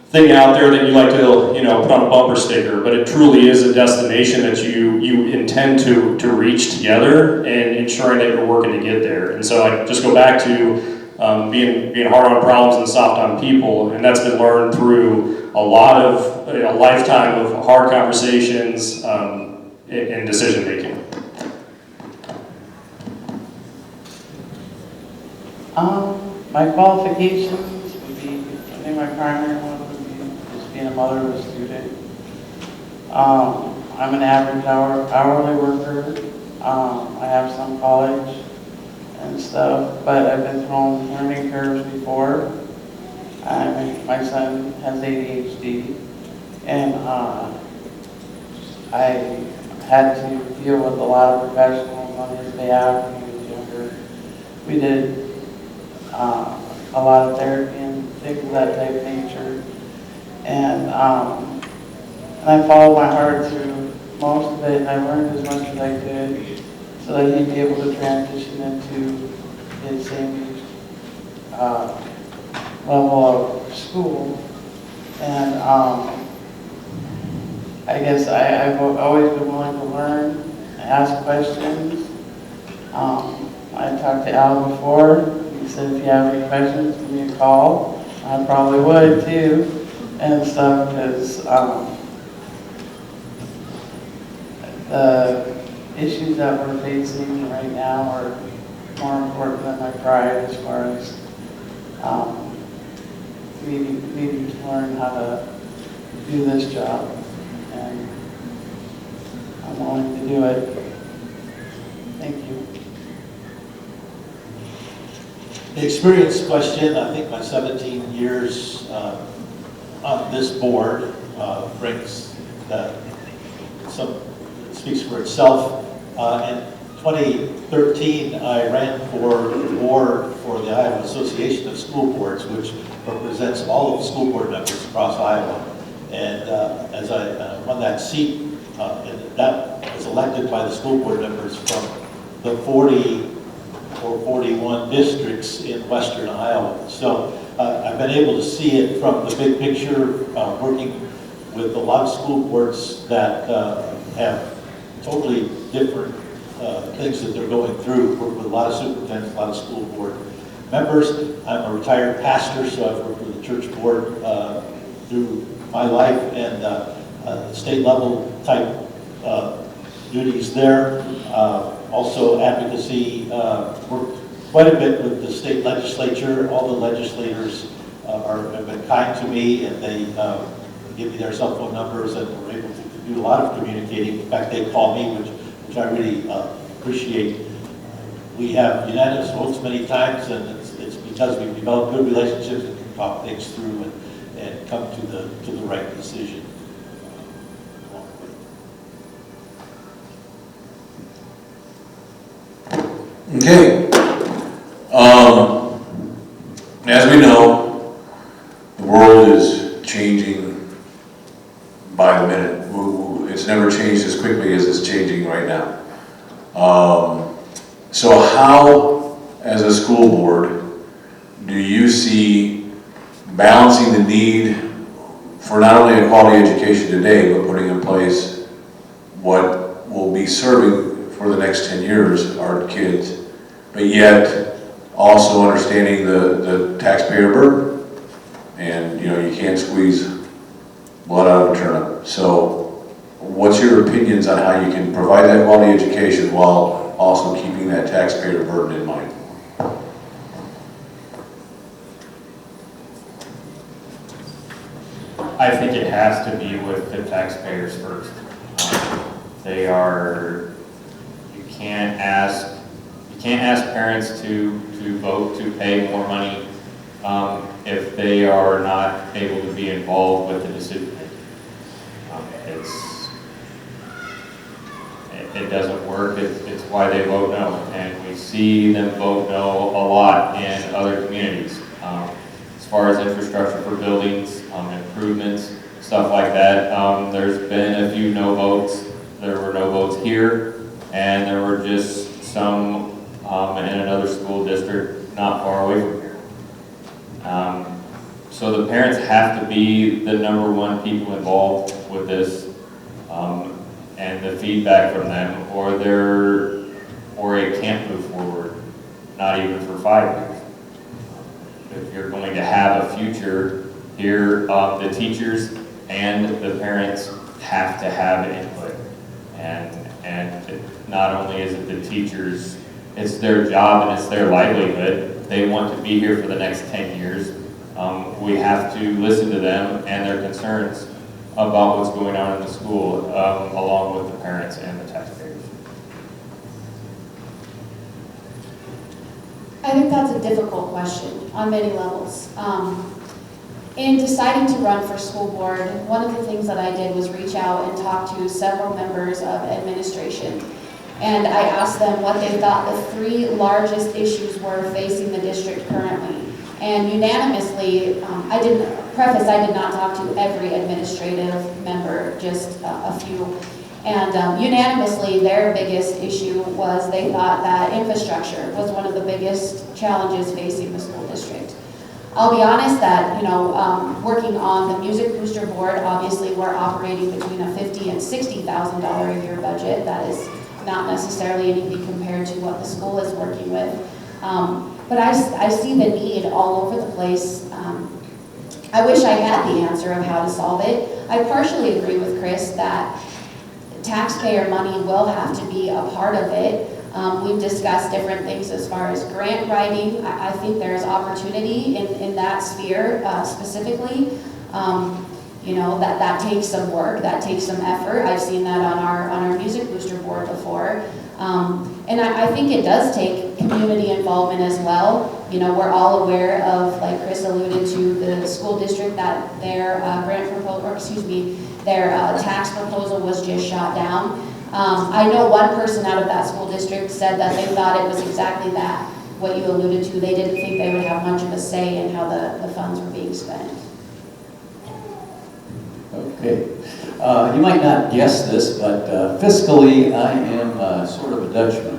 thing out there that you like to, put on a bumper sticker, but it truly is a destination that you intend to reach together, and ensuring that you're working to get there. And so I just go back to being hard on problems and soft on people, and that's been learned through a lifetime of hard conversations and decision making. My qualifications would be, I think my primary one would be just being a mother of a student. I'm an average hourly worker. I have some college and stuff, but I've been thrown learning curves before. My son has ADHD, and I had to deal with a lot of professionals on his behalf when he was younger. We did a lot of therapy and things of that type of nature, and I followed my heart through most of it, and I learned as much as I could so that he'd be able to transition into his same level of school. And I guess I've always been willing to learn, ask questions. I talked to Al before. He said if you have any questions, give me a call. I probably would too, and stuff, because the issues that we're facing right now are more important than my pride, as far as needing to learn how to do this job, and I'm willing to do it. Thank you. The experience question, I think my 17 years on this board brings speaks for itself. In 2013, I ran for the board for the Iowa Association of School Boards, which represents all of the school board members across Iowa. And as I won that seat, and that was elected by the school board members from the 40 or 41 districts in western Iowa. So I've been able to see it from the big picture, working with a lot of school boards that have totally different things that they're going through. Work with a lot of superintendents, a lot of school board members. I'm a retired pastor, so I've worked with the church board through my life, and state level type duties there. Also advocacy, worked quite a bit with the state legislature. All the legislators have been kind to me, and they give me their cell phone numbers, and we're able to do a lot of communicating. In fact, they call me, which I really appreciate. We have unanimous votes many times, and it's because we've developed good relationships and can talk things through and come to the right decision. Okay. As we know, the world is changing by the minute. It's never changed as quickly as it's changing right now. So how, as a school board, do you see balancing the need for not only a quality education today, but putting in place what will be serving for the next 10 years our kids, but yet also understanding the taxpayer burden. And you know, you can't squeeze blood out of a turnip. So what's your opinions on how you can provide that quality education while also keeping that taxpayer burden in mind? I think it has to be with the taxpayers first. They are, you can't ask parents to vote to pay more money if they are not able to be involved with the decision making. It doesn't work. It's why they vote no, and we see them vote no a lot in other communities. As far as infrastructure for buildings, improvements, stuff like that, there's been a few no votes. There were no votes here, and there were just some in another school district not far away from here. So the parents have to be the #1 people involved with this, and the feedback from them, or it can't move forward, not even for 5 years. If you're going to have a future here, the teachers and the parents have to have input. And not only is it the teachers, it's their job and it's their livelihood. They want to be here for the next 10 years. We have to listen to them and their concerns about what's going on in the school, along with the parents and the taxpayers. I think that's a difficult question on many levels. In deciding to run for school board, one of the things that I did was reach out and talk to several members of administration. And I asked them what they thought the 3 largest issues were facing the district currently. And unanimously, I did not talk to every administrative member, just a few. And unanimously, their biggest issue was they thought that infrastructure was one of the biggest challenges facing the school district. I'll be honest that, working on the Music Booster Board, obviously we're operating between a $50,000 and $60,000 a year budget. That is not necessarily anything compared to what the school is working with. But I see the need all over the place. I wish I had the answer of how to solve it. I partially agree with Chris that taxpayer money will have to be a part of it. We've discussed different things as far as grant writing. I think there's opportunity in that sphere specifically. That takes some work, that takes some effort. I've seen that on our Music Booster Board before. And I think it does take community involvement as well. We're all aware of, like Chris alluded to, the school district that their their tax proposal was just shot down. I know one person out of that school district said that they thought it was exactly that, what you alluded to. They didn't think they would have much of a say in how the funds were being spent. Okay. You might not guess this, but fiscally, I am sort of a Dutchman.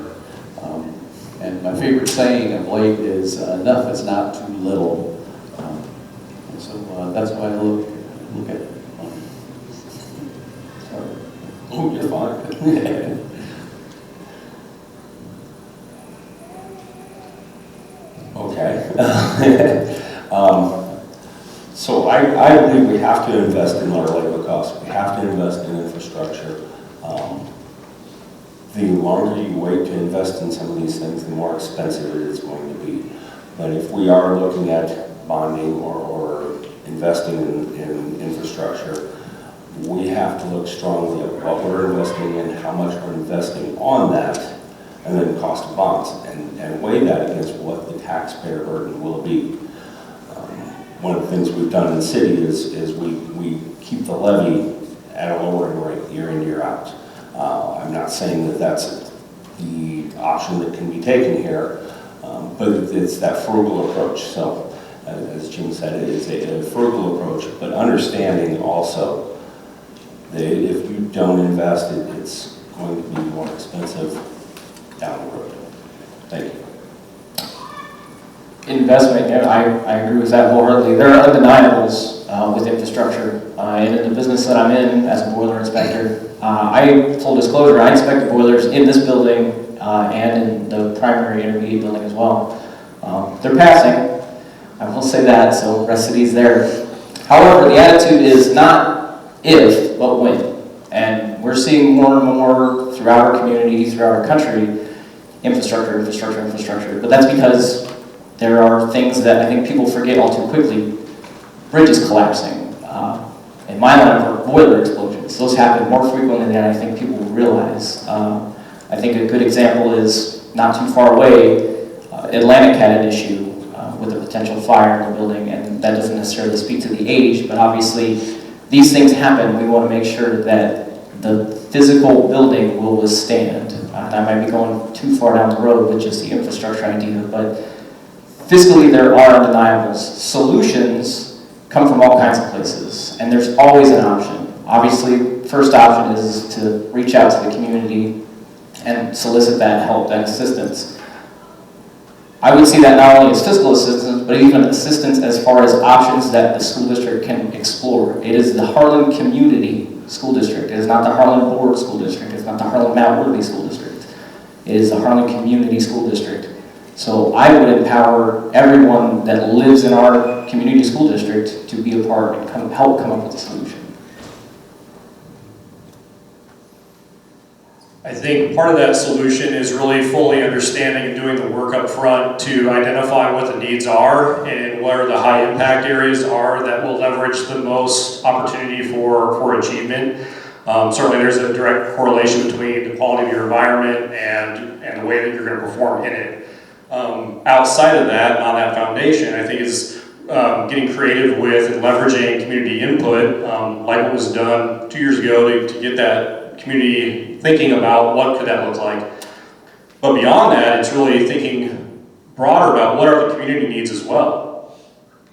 And my favorite saying of late is, enough is not too little. And so that's why I look at it. Sorry. Oh, you're fine. Okay. So I believe we have to invest in our labor costs. We have to invest in infrastructure. The longer you wait to invest in some of these things, the more expensive it is going to be. But if we are looking at bonding or investing in infrastructure, we have to look strongly at what we're investing in, how much we're investing on that, and then the cost of bonds, and weigh that against what the taxpayer burden will be. One of the things we've done in the city is we keep the levy at a lowering rate year in, year out. I'm not saying that that's the option that can be taken here, but it's that frugal approach. So, as Jim said, it is a frugal approach, but understanding also that if you don't invest, it's going to be more expensive down the road. Thank you. Investment, yeah, I agree with that wholeheartedly. There are undeniables with infrastructure. And in the business that I'm in as a boiler inspector, full disclosure, I inspect the boilers in this building and in the primary intermediate building as well. They're passing, I will say that, so the rest of these there. However, the attitude is not if, but when. And we're seeing more and more throughout our community, throughout our country, infrastructure, infrastructure, infrastructure. But that's because there are things that I think people forget all too quickly. Bridges collapsing. In my line of work, boiler explosions. Those happen more frequently than I think people realize. I think a good example is not too far away, Atlantic had an issue with a potential fire in the building, and that doesn't necessarily speak to the age, but obviously these things happen. We want to make sure that the physical building will withstand. I might be going too far down the road with just the infrastructure idea, but fiscally there are undeniables. Solutions come from all kinds of places, and there's always an option. Obviously, first option is to reach out to the community and solicit that help, that assistance. I would see that not only as fiscal assistance, but even assistance as far as options that the school district can explore. It is the Harlan Community School District. It is not the Harlan Board School District. It's not the Harlan Mount Worthy School District. It is the Harlan Community School District. So I would empower everyone that lives in our community school district to be a part and help come up with a solution. I think part of that solution is really fully understanding and doing the work up front to identify what the needs are and where the high impact areas are that will leverage the most opportunity for achievement. Certainly there's a direct correlation between the quality of your environment and the way that you're going to perform in it. Outside of that, on that foundation, I think is getting creative with and leveraging community input, like what was done 2 years ago to get that community thinking about what could that look like. But beyond that, it's really thinking broader about what are the community needs as well.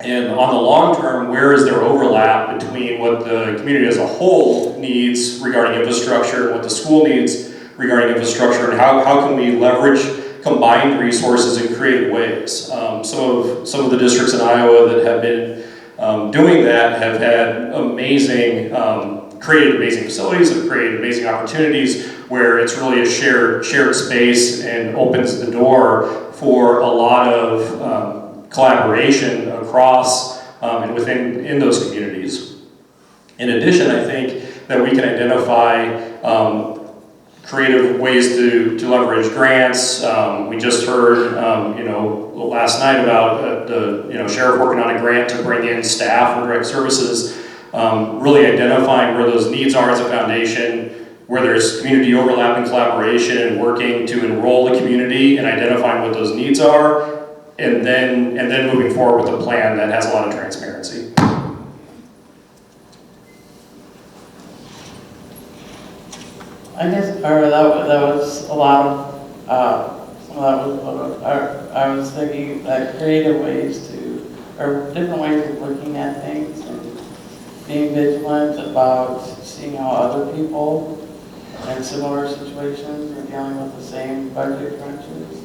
And on the long term, where is there overlap between what the community as a whole needs regarding infrastructure and what the school needs regarding infrastructure, and how can we leverage combined resources in creative ways. Some of the districts in Iowa that have been doing that have had created amazing facilities, have created amazing opportunities where it's really a shared space and opens the door for a lot of collaboration across and within those communities. In addition, I think that we can identify creative ways to leverage grants. We just heard, last night about the sheriff working on a grant to bring in staff for direct services. Really identifying where those needs are as a foundation, where there's community overlap and collaboration, and working to enroll the community and identifying what those needs are, and then moving forward with a plan that has a lot of transparency. I guess, or that was a lot of, I was thinking that creative ways or different ways of looking at things and being vigilant about seeing how other people in similar situations are dealing with the same budget crunches.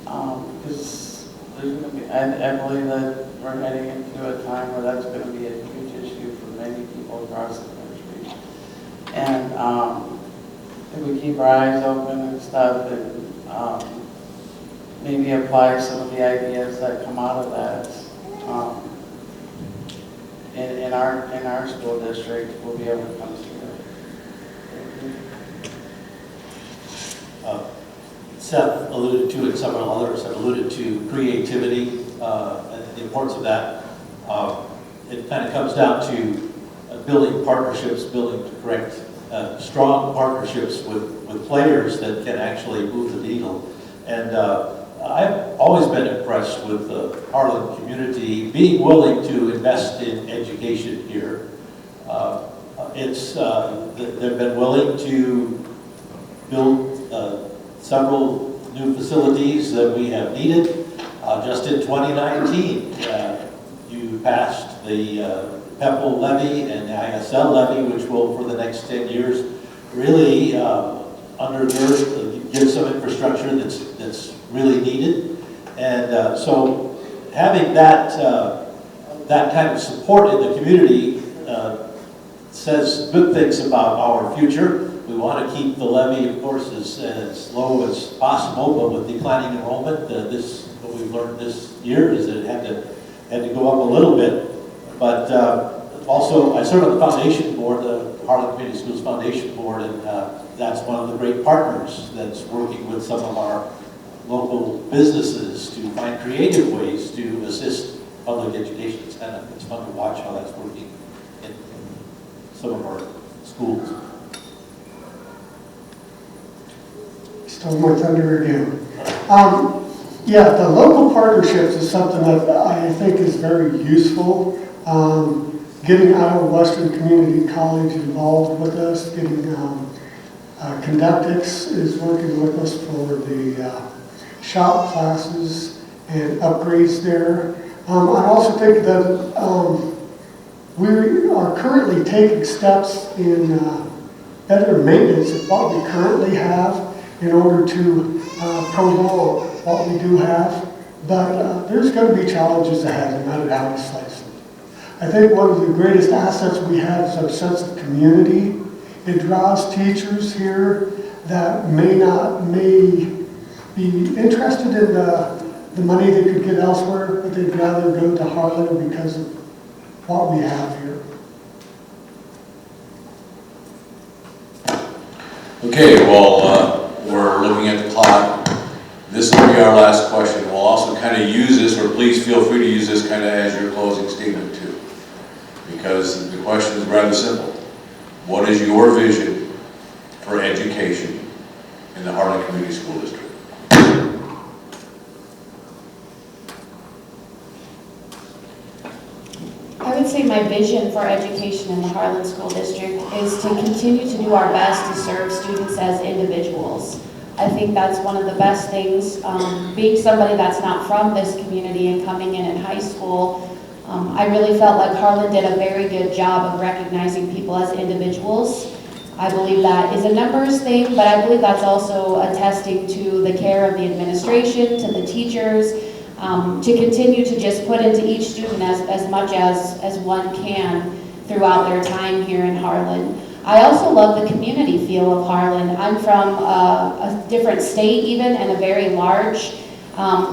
Because there's going to be, I believe that we're heading into a time where that's going to be a huge issue for many people across the country. And if we keep our eyes open and stuff, and maybe apply some of the ideas that come out of that in our school district, we'll be able to come together. Seth alluded to, and several others have alluded to, creativity and the importance of that. It kind of comes down to building partnerships, building correct, strong partnerships with players that can actually move the needle. And I've always been impressed with the Harlan community being willing to invest in education here. They've been willing to build several new facilities that we have needed. Just in 2019, you passed the PEPL levy and the ISL levy, which will, for the next 10 years, really give some infrastructure that's really needed. And so having that that kind of support in the community says good things about our future. We want to keep the levy, of course, as low as possible, but with declining enrollment, what we've learned this year is that it had to go up a little bit. But also, I serve on the foundation board, the Harlan Community Schools Foundation Board, and that's one of the great partners that's working with some of our local businesses to find creative ways to assist public education. It's fun to watch how that's working in some of our schools. Stole my thunder again. Yeah, the local partnerships is something that I think is very useful. Getting Iowa Western Community College involved with us, getting Conductix is working with us for the shop classes and upgrades there. I also think that we are currently taking steps in better maintenance of what we currently have in order to prolong what we do have. But there's going to be challenges ahead, and not doubt slightly. I think one of the greatest assets we have is our sense of community. It draws teachers here that may be interested in the money they could get elsewhere, but they'd rather go to Harlan because of what we have here. Okay, well, we're looking at the clock. This will be our last question. We'll also kind of use this, or please feel free to use this kind of as your closing statement too. Because the question is rather simple. What is your vision for education in the Harlan Community School District? I would say my vision for education in the Harlan School District is to continue to do our best to serve students as individuals. I think that's one of the best things. Being somebody that's not from this community and coming in high school, I really felt like Harlan did a very good job of recognizing people as individuals. I believe that is a numbers thing, but I believe that's also attesting to the care of the administration, to the teachers, to continue to just put into each student as much as one can throughout their time here in Harlan. I also love the community feel of Harlan. I'm from a different state even, and a very large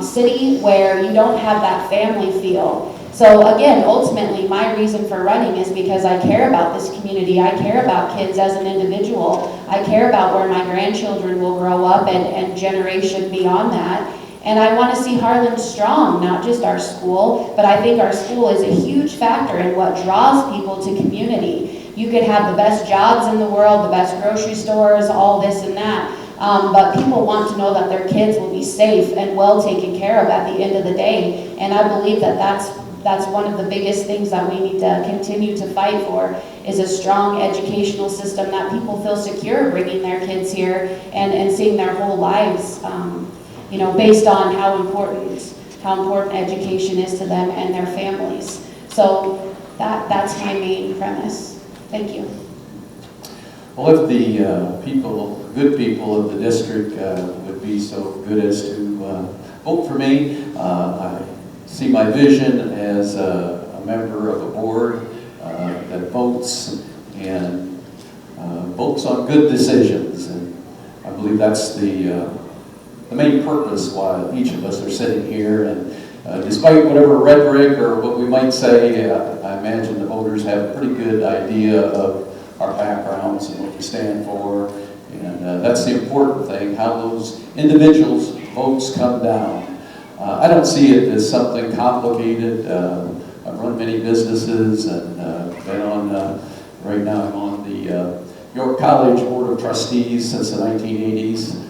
city where you don't have that family feel. So again, ultimately, my reason for running is because I care about this community. I care about kids as an individual. I care about where my grandchildren will grow up and generation beyond that. And I want to see Harlan strong, not just our school, but I think our school is a huge factor in what draws people to community. You could have the best jobs in the world, the best grocery stores, all this and that. But people want to know that their kids will be safe and well taken care of at the end of the day. And I believe that that's one of the biggest things that we need to continue to fight for, is a strong educational system that people feel secure bringing their kids here and seeing their whole lives, based on how important education is to them and their families. So that's my main premise. Thank you. Well, if the good people of the district would be so good as to vote for me, I see my vision as a member of a board that votes and votes on good decisions. And I believe that's the main purpose why each of us are sitting here. And despite whatever rhetoric or what we might say, I imagine the voters have a pretty good idea of our backgrounds and what we stand for. And that's the important thing, how those individuals' votes come down. I don't see it as something complicated. I've run many businesses and been on, right now I'm on the York College Board of Trustees since the 1980s.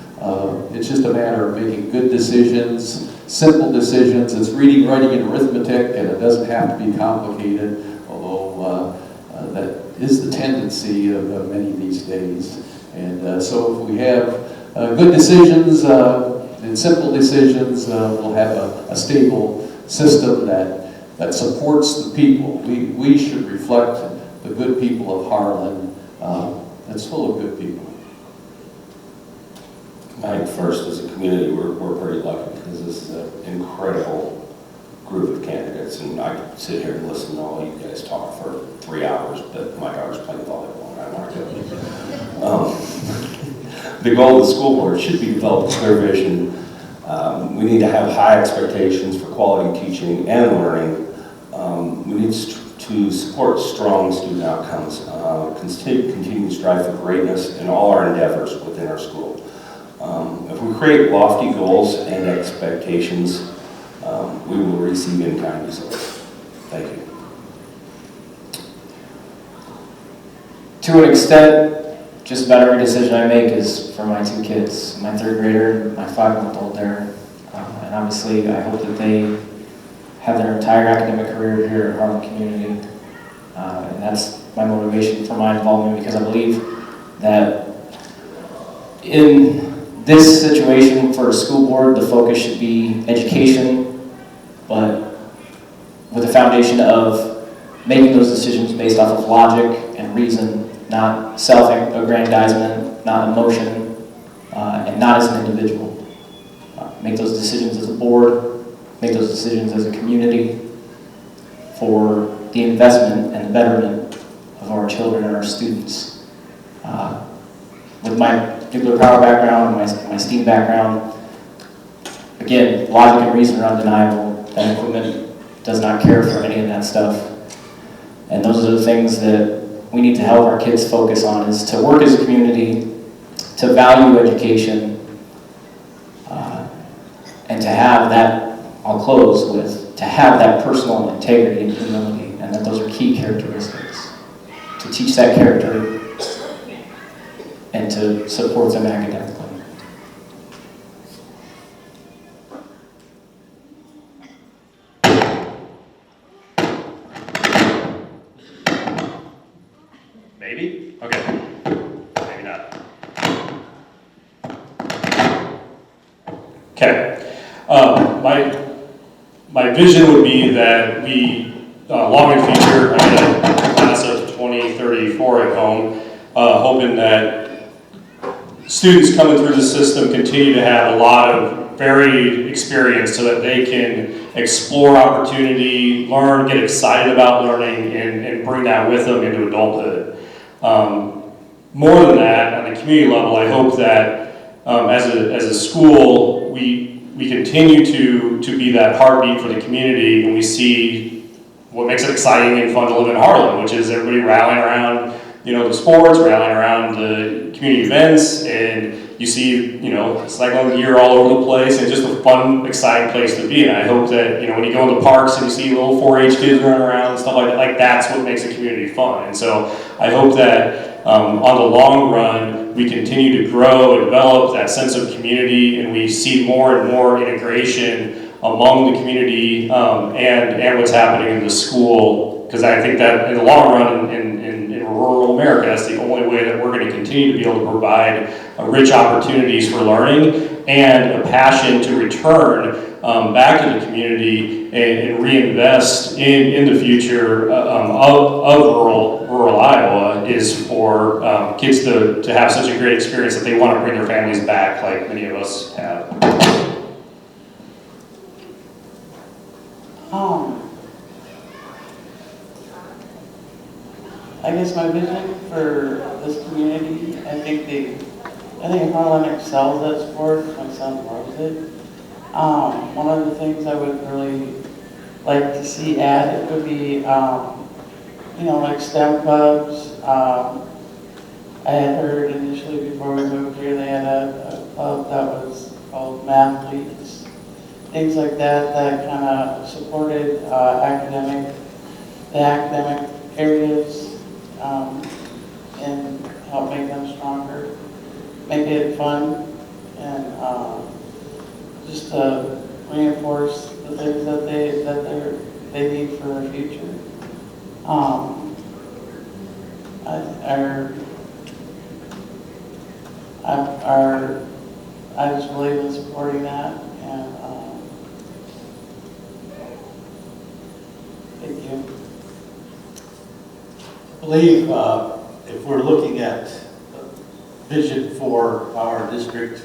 It's just a matter of making good decisions, simple decisions. It's reading, writing, and arithmetic, and it doesn't have to be complicated, although that is the tendency of many these days. And so if we have good decisions and simple decisions, we'll have a stable system that supports the people. We should reflect the good people of Harlan. It's full of good people. I think first, as a community, we're pretty lucky because this is an incredible group of candidates, and I could sit here and listen to all you guys talk for 3 hours, but my daughter's playing volleyball and I want to go. The goal of the school board should be develop a clear vision. We need to have high expectations for quality teaching and learning. We need to support strong student outcomes, continue to strive for greatness in all our endeavors within our school. If we create lofty goals and expectations, we will receive in-kind results. Thank you. To an extent, just about every decision I make is for my 2 kids, my 3rd grader, my 5-month-old there. And obviously, I hope that they have their entire academic career here at Harlan Community. And that's my motivation for my involvement, because I believe that in this situation for a school board, the focus should be education, but with the foundation of making those decisions based off of logic and reason, not self-aggrandizement, not emotion, and not as an individual. Make those decisions as a board, make those decisions as a community for the investment and the betterment of our children and our students. With my nuclear power background, my STEAM background, again, logic and reason are undeniable. That equipment does not care for any of that stuff. And those are the things that we need to help our kids focus on, is to work as a community, to value education, and to have that, I'll close with, to have that personal integrity and humility, and that those are key characteristics. To teach that character and to support them academically. Maybe? Okay. Maybe not. Okay. My vision would be that we, long in the future, I got a class of 2034 at home, hoping that students coming through the system continue to have a lot of varied experience so that they can explore opportunity, learn, get excited about learning, and bring that with them into adulthood. More than that, on the community level, I hope that as a school, we continue to be that heartbeat for the community, and we see what makes it exciting and fun to live in Harlan, which is everybody rallying around, the sports, rallying around the community events, and you see, cycling gear all over the place, and it's just a fun, exciting place to be. And I hope that, when you go in the parks and you see little 4-H kids running around and stuff like that, that's what makes the community fun. And so I hope that on the long run, we continue to grow and develop that sense of community, and we see more and more integration among the community and what's happening in the school. Because I think that in the long run, in rural America, that's the only way that we're going to continue to be able to provide rich opportunities for learning and a passion to return back to the community and reinvest in the future of rural Iowa, is for kids to have such a great experience that they want to bring their families back, like many of us have. I guess my vision for this community, I think Harlan excels at sports. My son loves it. One of the things I would really like to see added would be, like STEM clubs. I had heard initially before we moved here, they had a club that was called Mathletes. Things like that kind of supported the academic areas, and help make them stronger, make it fun, and just to reinforce the things that they need for their future. I just believe in supporting that, and thank you. I believe if we're looking at vision for our district,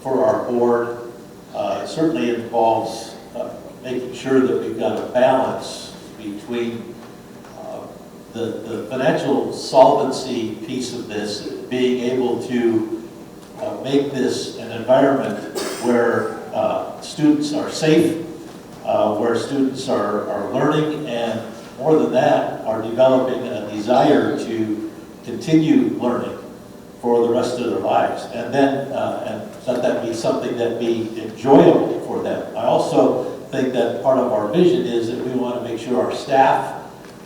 for our board, it certainly involves making sure that we've got a balance between the financial solvency piece of this, being able to make this an environment where students are safe, where students are learning, and more than that, are developing a desire to continue learning for the rest of their lives. And then, and let that be something that be enjoyable for them. I also think that part of our vision is that we want to make sure our staff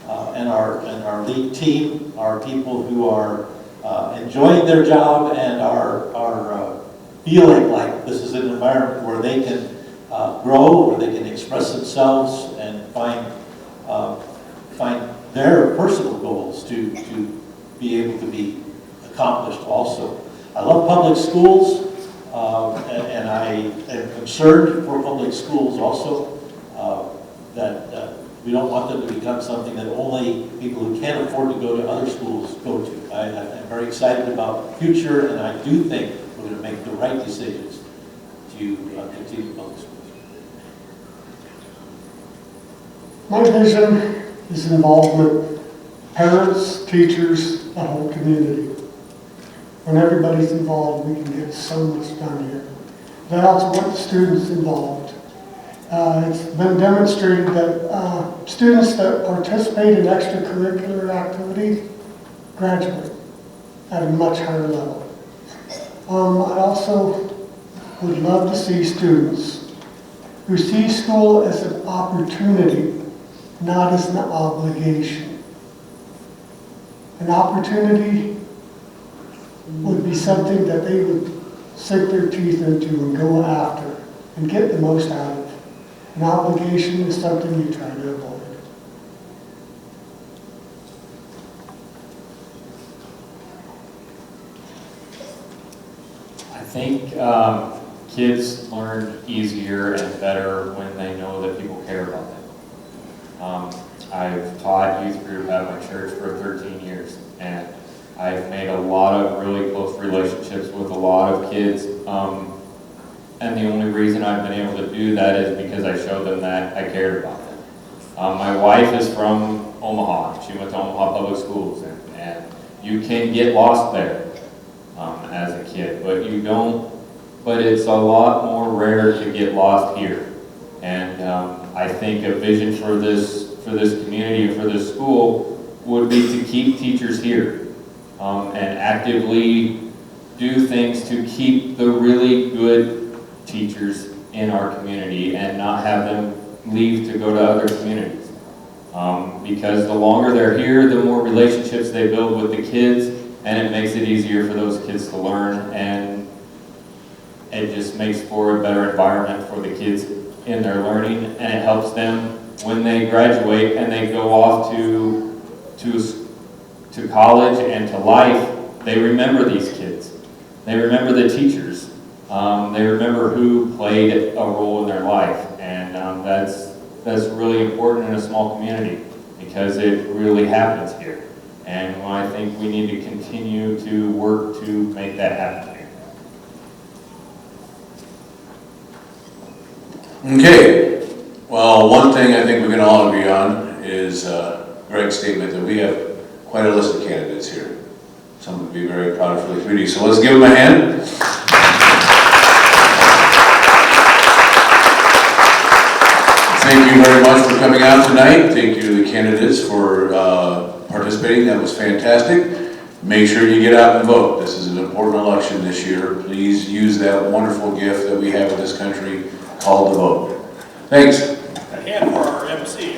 and our lead team are people who are enjoying their job and are feeling like this is an environment where they can grow, where they can express themselves and find their personal goals to be able to be accomplished also. I love public schools, and I am concerned for public schools also, that we don't want them to become something that only people who can't afford to go to other schools go to. I'm very excited about the future, and I do think we're going to make the right decisions to continue public schools. My vision is involvement, parents, teachers, the whole community. When everybody's involved, we can get so much done here. But I also want the students involved. It's been demonstrated that students that participate in extracurricular activities graduate at a much higher level. I also would love to see students who see school as an opportunity, not as an obligation. An opportunity would be something that they would sink their teeth into and go after and get the most out of. An obligation is something you try to avoid. I think kids learn easier and better when they know that people care about them. I've taught youth group at my church for 13 years, and I've made a lot of really close relationships with a lot of kids. And the only reason I've been able to do that is because I showed them that I cared about them. My wife is from Omaha. She went to Omaha Public Schools, and you can get lost there as a kid, but you don't. But it's a lot more rare to get lost here. And I think a vision for this community and for this school would be to keep teachers here and actively do things to keep the really good teachers in our community and not have them leave to go to other communities. Because the longer they're here, the more relationships they build with the kids, and it makes it easier for those kids to learn, and it just makes for a better environment for the kids in their learning, and it helps them when they graduate and they go off to college and to life. They remember these kids. They remember the teachers. They remember who played a role in their life, and that's really important in a small community because it really happens here. And I think we need to continue to work to make that happen here. Okay, well, one thing I think we can all agree on is Greg's statement that we have quite a list of candidates here. Something to be very proud of for the community. So let's give them a hand. Thank you very much for coming out tonight. Thank you to the candidates for participating. That was fantastic. Make sure you get out and vote. This is an important election this year. Please use that wonderful gift that we have in this country called the vote. Thanks. A hand for our MC.